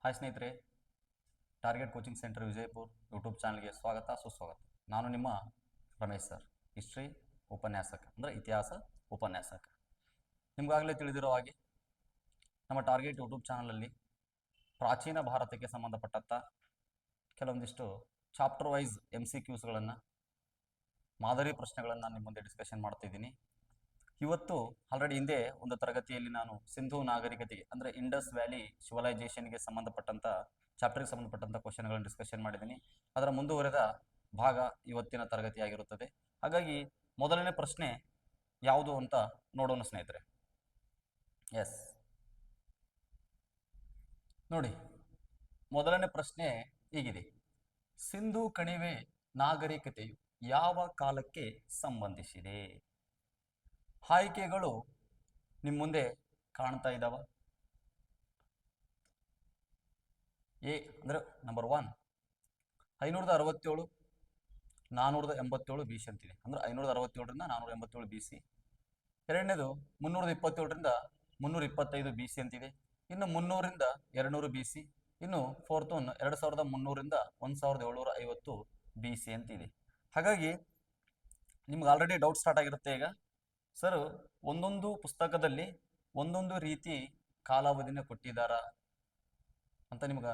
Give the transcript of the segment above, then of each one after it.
Hi ಸ್ನೇಹಿತರೆ, target coaching centre Vijayapura YouTube ಚಾನಲ್ಗೆ ಸ್ವಾಗತ ಸುಸ್ವಾಗತ. ನಾನು ನಿಮ್ಮ ರಮೇಶ್ ಸರ್, ಹಿಸ್ಟ್ರಿ ಉಪನ್ಯಾಸಕ ಅಂದರೆ ಇತಿಹಾಸ ಉಪನ್ಯಾಸಕ. ನಿಮಗಾಗಲೇ ತಿಳಿದಿರೋ ಹಾಗೆ ನಮ್ಮ ಟಾರ್ಗೆಟ್ ಯೂಟ್ಯೂಬ್ ಚಾನಲಲ್ಲಿ ಪ್ರಾಚೀನ ಭಾರತಕ್ಕೆ ಸಂಬಂಧಪಟ್ಟಂಥ ಕೆಲವೊಂದಿಷ್ಟು ಚಾಪ್ಟರ್ ವೈಸ್ MCQಸ್ಗಳನ್ನು, ಮಾದರಿ ಪ್ರಶ್ನೆಗಳನ್ನು ನಿಮ್ಮ ಮುಂದೆ ಡಿಸ್ಕಷನ್ ಮಾಡ್ತಿದ್ದೀನಿ. ಇವತ್ತು ಆಲ್ರೆಡಿ ಹಿಂದೆ ಒಂದು ತರಗತಿಯಲ್ಲಿ ನಾನು ಸಿಂಧೂ ನಾಗರಿಕತೆಗೆ ಅಂದರೆ ಇಂಡಸ್ ವ್ಯಾಲಿ ಸಿವಿಲೈಸೇಷನ್ಗೆ ಸಂಬಂಧಪಟ್ಟಂಥ ಚಾಪ್ಟರ್ಗೆ ಸಂಬಂಧಪಟ್ಟಂಥ ಕ್ವಶನ್ಗಳನ್ನು ಡಿಸ್ಕಷನ್ ಮಾಡಿದ್ದೀನಿ. ಅದರ ಮುಂದುವರೆದ ಭಾಗ ಇವತ್ತಿನ ತರಗತಿಯಾಗಿರುತ್ತದೆ. ಹಾಗಾಗಿ ಮೊದಲನೇ ಪ್ರಶ್ನೆ ಯಾವುದು ಅಂತ ನೋಡೋಣ ಸ್ನೇಹಿತರೆ. ಎಸ್, ನೋಡಿ, ಮೊದಲನೇ ಪ್ರಶ್ನೆ ಹೀಗಿದೆ: ಸಿಂಧೂ ಕಣಿವೆ ನಾಗರಿಕತೆಯು ಯಾವ ಕಾಲಕ್ಕೆ ಸಂಬಂಧಿಸಿದೆ? ಆಯ್ಕೆಗಳು ನಿಮ್ಮ ಮುಂದೆ ಕಾಣ್ತಾ ಇದ್ದಾವ. ಎ ಅಂದರೆ ನಂಬರ್ 1 567 487 BC ಅಂತಿದೆ, ಅಂದರೆ 567ರಿಂದ 487 BC. ಎರಡನೇದು 327ರಿಂದ 325 BC ಅಂತಿದೆ. ಇನ್ನು 300ರಿಂದ 200 BC. ಇನ್ನು ಫೋರ್ತ್ ಒನ್ 2300ರಿಂದ 1750 BC ಅಂತಿದೆ. ಹಾಗಾಗಿ ನಿಮ್ಗೆ ಆಲ್ರೆಡಿ ಡೌಟ್ ಸ್ಟಾರ್ಟ್ ಆಗಿರುತ್ತೆ ಈಗ. ಸರ್, ಒಂದೊಂದು ಪುಸ್ತಕದಲ್ಲಿ ಒಂದೊಂದು ರೀತಿ ಕಾಲಾವಧಿನ ಕೊಟ್ಟಿದ್ದಾರ ಅಂತ ನಿಮ್ಗೆ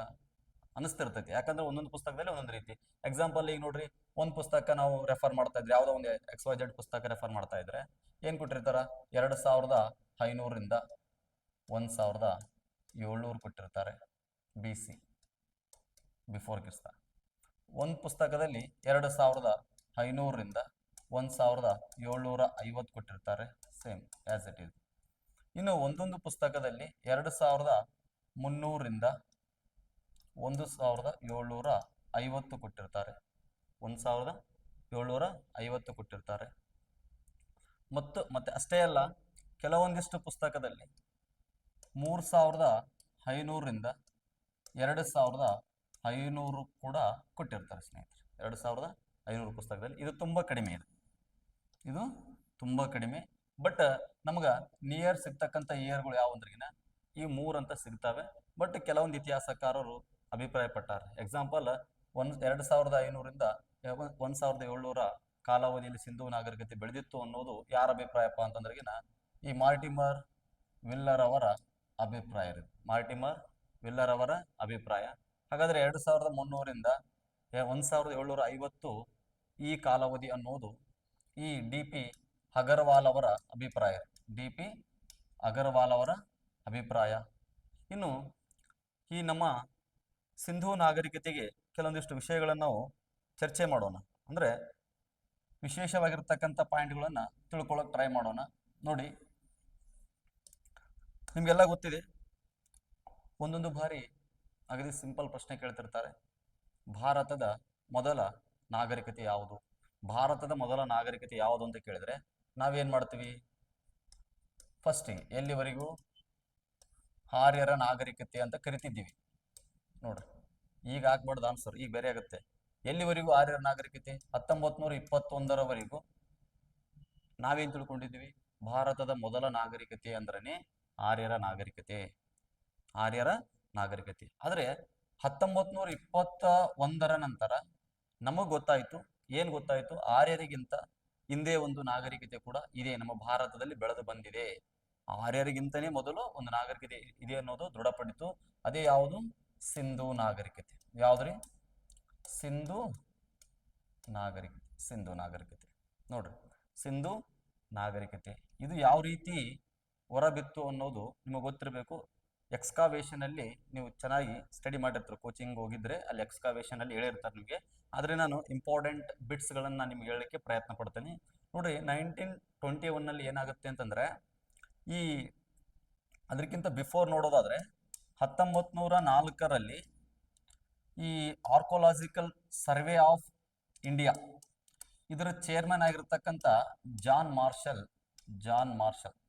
ಅನಿಸ್ತಿರ್ತೈತಿ. ಯಾಕಂದ್ರೆ ಒಂದೊಂದು ಪುಸ್ತಕದಲ್ಲಿ ಒಂದೊಂದು ರೀತಿ. ಎಕ್ಸಾಂಪಲ್ ಈಗ ನೋಡ್ರಿ, ಒಂದು ಪುಸ್ತಕ ನಾವು ರೆಫರ್ ಮಾಡ್ತಾ ಇದ್ರೆ, ಯಾವುದೋ ಒಂದು XYZ ಪುಸ್ತಕ ರೆಫರ್ ಮಾಡ್ತಾ ಇದ್ರೆ ಏನು ಕೊಟ್ಟಿರ್ತಾರ? 2500ರಿಂದ 1700 ಕೊಟ್ಟಿರ್ತಾರೆ BC, ಬಿಫೋರ್ ಕ್ರಿಸ್ತ. ಒಂದು ಪುಸ್ತಕದಲ್ಲಿ 2500ರಿಂದ 1750 ಕೊಟ್ಟಿರ್ತಾರೆ, ಸೇಮ್ ಆಸ್ ಇಟ್ ಈಸ್. ಇನ್ನು ಒಂದೊಂದು ಪುಸ್ತಕದಲ್ಲಿ 2300ರಿಂದ 1750 ಕೊಟ್ಟಿರ್ತಾರೆ, 1750 ಕೊಟ್ಟಿರ್ತಾರೆ. ಮತ್ತೆ ಅಷ್ಟೇ ಅಲ್ಲ, ಕೆಲವೊಂದಿಷ್ಟು ಪುಸ್ತಕದಲ್ಲಿ 3500ರಿಂದ 2500 ಕೂಡ ಕೊಟ್ಟಿರ್ತಾರೆ ಸ್ನೇಹಿತರೆ. 2500 ಪುಸ್ತಕದಲ್ಲಿ ಇದು ತುಂಬ ಕಡಿಮೆ ಇದೆ, ಇದು ತುಂಬ ಕಡಿಮೆ. ಬಟ್ ನಮ್ಗೆ ನಿಯರ್ ಸಿಗ್ತಕ್ಕಂಥ ಇಯರ್ಗಳು ಯಾವಂದ್ರಿಗಿನ ಈ 3 ಅಂತ ಸಿಗ್ತವೆ. ಬಟ್ ಕೆಲವೊಂದು ಇತಿಹಾಸಕಾರರು ಅಭಿಪ್ರಾಯ ಪಟ್ಟಾರೆ. ಎಕ್ಸಾಂಪಲ್ 2500ರಿಂದ 1700 ಕಾಲಾವಧಿಯಲ್ಲಿ ಸಿಂಧೂ ನಾಗರಿಕತೆ ಬೆಳೆದಿತ್ತು ಅನ್ನೋದು ಯಾರ ಅಭಿಪ್ರಾಯಪ್ಪ ಅಂತಂದ್ರಿಗಿನ ಈ ಮಾರ್ಟಿಮರ್ ವಿಲ್ಲರ್ ಅವರ ಅಭಿಪ್ರಾಯ ಇದೆ. ಮಾರ್ಟಿಮರ್ ವಿಲ್ಲರ್ ಅವರ ಅಭಿಪ್ರಾಯ. ಹಾಗಾದ್ರೆ 2300ರಿಂದ 1750 ಈ ಕಾಲಾವಧಿ ಅನ್ನೋದು ಈ DP ಅಗರ್ವಾಲ್ ಅವರ ಅಭಿಪ್ರಾಯ. DP ಅಗರ್ವಾಲ್ ಅವರ ಅಭಿಪ್ರಾಯ. ಇನ್ನು ಈ ನಮ್ಮ ಸಿಂಧೂ ನಾಗರಿಕತೆಗೆ ಕೆಲವೊಂದಿಷ್ಟು ವಿಷಯಗಳನ್ನು ನಾವು ಚರ್ಚೆ ಮಾಡೋಣ. ಅಂದರೆ ವಿಶೇಷವಾಗಿರ್ತಕ್ಕಂಥ ಪಾಯಿಂಟ್ಗಳನ್ನು ತಿಳ್ಕೊಳ್ಳೋಕೆ ಟ್ರೈ ಮಾಡೋಣ. ನೋಡಿ, ನಿಮಗೆಲ್ಲ ಗೊತ್ತಿದೆ, ಒಂದೊಂದು ಬಾರಿ ಅಗದಿ ಸಿಂಪಲ್ ಪ್ರಶ್ನೆ ಕೇಳ್ತಿರ್ತಾರೆ. ಭಾರತದ ಮೊದಲ ನಾಗರಿಕತೆ ಯಾವುದು? ಭಾರತದ ಮೊದಲ ನಾಗರಿಕತೆ ಯಾವುದು ಅಂತ ಕೇಳಿದ್ರೆ ನಾವೇನು ಮಾಡ್ತೀವಿ? ಫಸ್ಟಿಗೆ ಎಲ್ಲಿವರೆಗೂ ಆರ್ಯರ ನಾಗರಿಕತೆ ಅಂತ ಕರಿತಿದ್ದೀವಿ. ನೋಡ್ರಿ, ಈಗ ಹಾಕ್ಬಾರ್ದು ಆನ್ಸರ್, ಈಗ ಬೇರೆ ಆಗುತ್ತೆ. ಎಲ್ಲಿವರೆಗೂ ಆರ್ಯರ ನಾಗರಿಕತೆ? 1921ರವರೆಗೂ ನಾವೇನು ತಿಳ್ಕೊಂಡಿದ್ದೀವಿ? ಭಾರತದ ಮೊದಲ ನಾಗರಿಕತೆ ಅಂದ್ರೇ ಆರ್ಯರ ನಾಗರಿಕತೆ, ಆರ್ಯರ ನಾಗರಿಕತೆ. ಆದರೆ 1921ರ ನಂತರ ನಮಗೆ ಗೊತ್ತಾಯಿತು, ಏನು ಗೊತ್ತಾಯಿತು? ಆರ್ಯರಿಗಿಂತ ಹಿಂದೆ ಒಂದು ನಾಗರಿಕತೆ ಕೂಡ ಇದೆ, ನಮ್ಮ ಭಾರತದಲ್ಲಿ ಬೆಳೆದು ಬಂದಿದೆ. ಆರ್ಯರಿಗಿಂತನೇ ಮೊದಲು ಒಂದು ನಾಗರಿಕತೆ ಇದೆ ಅನ್ನೋದು ದೃಢಪಡಿತು. ಅದೇ ಯಾವುದು? ಸಿಂಧೂ ನಾಗರಿಕತೆ. ಯಾವುದ್ರಿ? ಸಿಂಧೂ ನಾಗರಿಕತೆ. ಸಿಂಧೂ ನಾಗರಿಕತೆ ನೋಡ್ರಿ, ಸಿಂಧೂ ನಾಗರಿಕತೆ ಇದು ಯಾವ ರೀತಿ ಹೊರಬಿತ್ತು ಅನ್ನೋದು ನಿಮಗೆ ಗೊತ್ತಿರಬೇಕು. ಎಕ್ಸ್ಕಾವೇಷನಲ್ಲಿ ನೀವು ಚೆನ್ನಾಗಿ ಸ್ಟಡಿ ಮಾಡಿರ್ತಾರೆ, ಕೋಚಿಂಗ್ ಹೋಗಿದ್ರೆ ಅಲ್ಲಿ ಎಕ್ಸ್ಕಾವೇಷನಲ್ಲಿ ಹೇಳಿರ್ತಾರೆ ನಿಮಗೆ. ಆದರೆ ನಾನು ಇಂಪಾರ್ಟೆಂಟ್ ಬಿಟ್ಸ್ಗಳನ್ನು ನಿಮ್ಗೆ ಹೇಳಲಿಕ್ಕೆ ಪ್ರಯತ್ನ ಪಡ್ತೀನಿ. ನೋಡ್ರಿ, 1921ನಲ್ಲಿ ಏನಾಗುತ್ತೆ ಅಂತಂದರೆ, ಈ ಅದಕ್ಕಿಂತ ಬಿಫೋರ್ ನೋಡೋದಾದರೆ 1904ರಲ್ಲಿ ಈ ಆರ್ಕೋಲಾಜಿಕಲ್ ಸರ್ವೆ ಆಫ್ ಇಂಡಿಯಾ ಇದರ ಚೇರ್ಮನ್ ಆಗಿರ್ತಕ್ಕಂಥ ಜಾನ್ ಮಾರ್ಷಲ್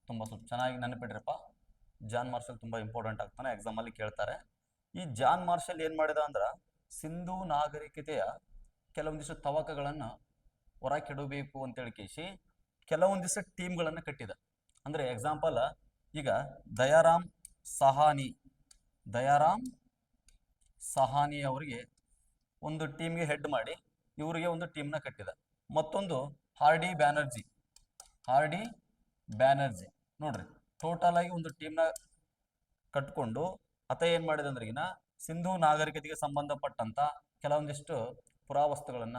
ತುಂಬ ಸ್ವಲ್ಪ ಚೆನ್ನಾಗಿ ನೆನಪಿಡ್ರಪ್ಪ. ಜಾನ್ ಮಾರ್ಷಲ್ ತುಂಬ ಇಂಪಾರ್ಟೆಂಟ್ ಆಗ್ತಾನೆ, ಎಕ್ಸಾಮಲ್ಲಿ ಕೇಳ್ತಾರೆ. ಈ ಜಾನ್ ಮಾರ್ಷಲ್ ಏನು ಮಾಡಿದ ಅಂದ್ರೆ, ಸಿಂಧೂ ನಾಗರಿಕತೆಯ ಕೆಲವೊಂದಿಷ್ಟು ತವಕಗಳನ್ನು ಹೊರಕೆಡಬೇಕು ಅಂತೇಳಿ ಕೇಸಿ ಕೆಲವೊಂದಿಷ್ಟು ಟೀಮ್ಗಳನ್ನು ಕಟ್ಟಿದ. ಅಂದರೆ ಎಕ್ಸಾಂಪಲ್ ಈಗ ದಯಾರಾಮ್ ಸಹಾನಿ ಅವರಿಗೆ ಒಂದು ಟೀಮ್ಗೆ ಹೆಡ್ ಮಾಡಿ ಇವರಿಗೆ ಒಂದು ಟೀಮ್ನ ಕಟ್ಟಿದ. ಮತ್ತೊಂದು ಹಾರ್ಡಿ ಬ್ಯಾನರ್ಜಿ ನೋಡ್ರಿ, ಟೋಟಲ್ ಆಗಿ ಒಂದು ಟೀಮ್ನ ಕಟ್ಕೊಂಡು ಆತ ಏನ್ ಮಾಡಿದ ಅಂದ್ರಿಗಿನ ಸಿಂಧೂ ನಾಗರಿಕತೆಗೆ ಸಂಬಂಧಪಟ್ಟಂತ ಕೆಲವೊಂದಿಷ್ಟು ಪುರಾವಸ್ತುಗಳನ್ನ,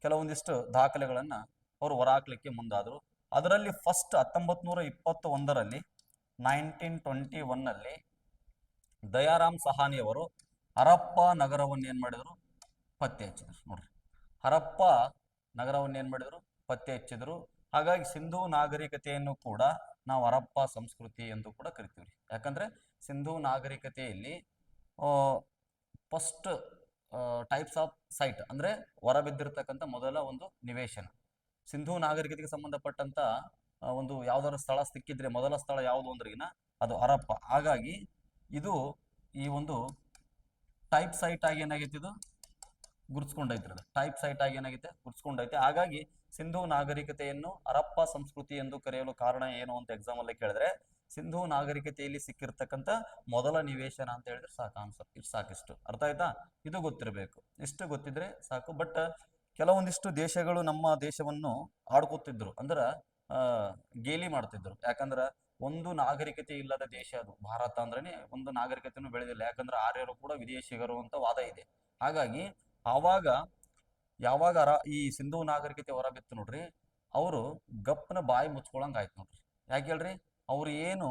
ಕೆಲವೊಂದಿಷ್ಟು ದಾಖಲೆಗಳನ್ನ ಅವರು ಹೊರಹಾಕ್ಲಿಕ್ಕೆ ಮುಂದಾದರು. ಅದರಲ್ಲಿ ಫಸ್ಟ್ 1921ರಲ್ಲಿ 1921ನಲ್ಲಿ ದಯಾರಾಮ್ ಸಹಾನಿ ಅವರು ಹರಪ್ಪ ನಗರವನ್ನು ಏನ್ ಮಾಡಿದ್ರು, ಪತ್ತೆ ಹಚ್ಚಿದ್ರು. ನೋಡ್ರಿ, ಹರಪ್ಪ ನಗರವನ್ನು ಏನ್ ಮಾಡಿದ್ರು, ಪತ್ತೆ ಹಚ್ಚಿದ್ರು. ಹಾಗಾಗಿ ಸಿಂಧೂ ನಾಗರಿಕತೆಯನ್ನು ಕೂಡ ನಾವು ಹರಪ್ಪ ಸಂಸ್ಕೃತಿ ಎಂದು ಕೂಡ ಕರಿತೀವಿ. ಯಾಕಂದ್ರೆ ಸಿಂಧೂ ನಾಗರಿಕತೆಯಲ್ಲಿ ಫಸ್ಟ್ ಟೈಪ್ಸ್ ಆಫ್ ಸೈಟ್ ಅಂದ್ರೆ ಹೊರಬಿದ್ದಿರ್ತಕ್ಕಂಥ ಮೊದಲ ಒಂದು ನಿವೇಶನ, ಸಿಂಧೂ ನಾಗರಿಕತೆಗೆ ಸಂಬಂಧಪಟ್ಟಂತ ಒಂದು ಯಾವ್ದಾದ್ರು ಸ್ಥಳ ಸಿಕ್ಕಿದ್ರೆ ಮೊದಲ ಸ್ಥಳ ಯಾವುದು ಅಂದ್ರಿಗಿನ ಅದು ಹರಪ್ಪ. ಹಾಗಾಗಿ ಇದು ಈ ಒಂದು ಟೈಪ್ ಸೈಟ್ ಆಗಿ ಏನಾಗೈತಿ, ಇದು ಗುರ್ಸ್ಕೊಂಡೈತಿ. ಟೈಪ್ ಸೈಟ್ ಆಗಿ ಏನಾಗೈತೆ, ಗುರ್ಸ್ಕೊಂಡೈತೆ. ಹಾಗಾಗಿ ಸಿಂಧೂ ನಾಗರಿಕತೆಯನ್ನು ಹರಪ್ಪ ಸಂಸ್ಕೃತಿ ಎಂದು ಕರೆಯಲು ಕಾರಣ ಏನು ಅಂತ ಎಕ್ಸಾಮ್ ಅಲ್ಲಿ ಕೇಳಿದ್ರೆ ಸಿಂಧೂ ನಾಗರಿಕತೆಯಲ್ಲಿ ಸಿಕ್ಕಿರ್ತಕ್ಕಂಥ ಮೊದಲ ನಿವೇಶನ ಅಂತ ಹೇಳಿದ್ರೆ ಸಾಕು ಆನ್ಸರ್. ಇಷ್ಟು ಸಾಕಿಷ್ಟು ಅರ್ಥ ಆಯ್ತಾ, ಇದು ಗೊತ್ತಿರಬೇಕು, ಇಷ್ಟು ಗೊತ್ತಿದ್ರೆ ಸಾಕು. ಬಟ್ ಕೆಲವೊಂದಿಷ್ಟು ದೇಶಗಳು ನಮ್ಮ ದೇಶವನ್ನು ಆಡ್ಕೊತಿದ್ರು, ಅಂದ್ರ ಗೇಲಿ ಮಾಡ್ತಿದ್ರು. ಯಾಕಂದ್ರ ಒಂದು ನಾಗರಿಕತೆ ಇಲ್ಲದ ದೇಶ ಅದು ಭಾರತ ಅಂದ್ರೇನೆ ಒಂದು ನಾಗರಿಕತೆಯನ್ನು ಬೆಳೆದಿಲ್ಲ. ಯಾಕಂದ್ರೆ ಆರ್ಯರು ಕೂಡ ವಿದೇಶಿಗರು ಅಂತ ವಾದ ಇದೆ. ಹಾಗಾಗಿ ಆವಾಗ ಯಾವಾಗ ಈ ಸಿಂಧೂ ನಾಗರಿಕತೆ ಹೊರಬಿತ್ತು ನೋಡ್ರಿ, ಅವರು ಗಪ್ಪನ ಬಾಯಿ ಮುಚ್ಕೊಳಂಗ ಆಯ್ತು ನೋಡ್ರಿ. ಯಾಕೆ ಹೇಳ್ರಿ, ಅವ್ರು ಏನು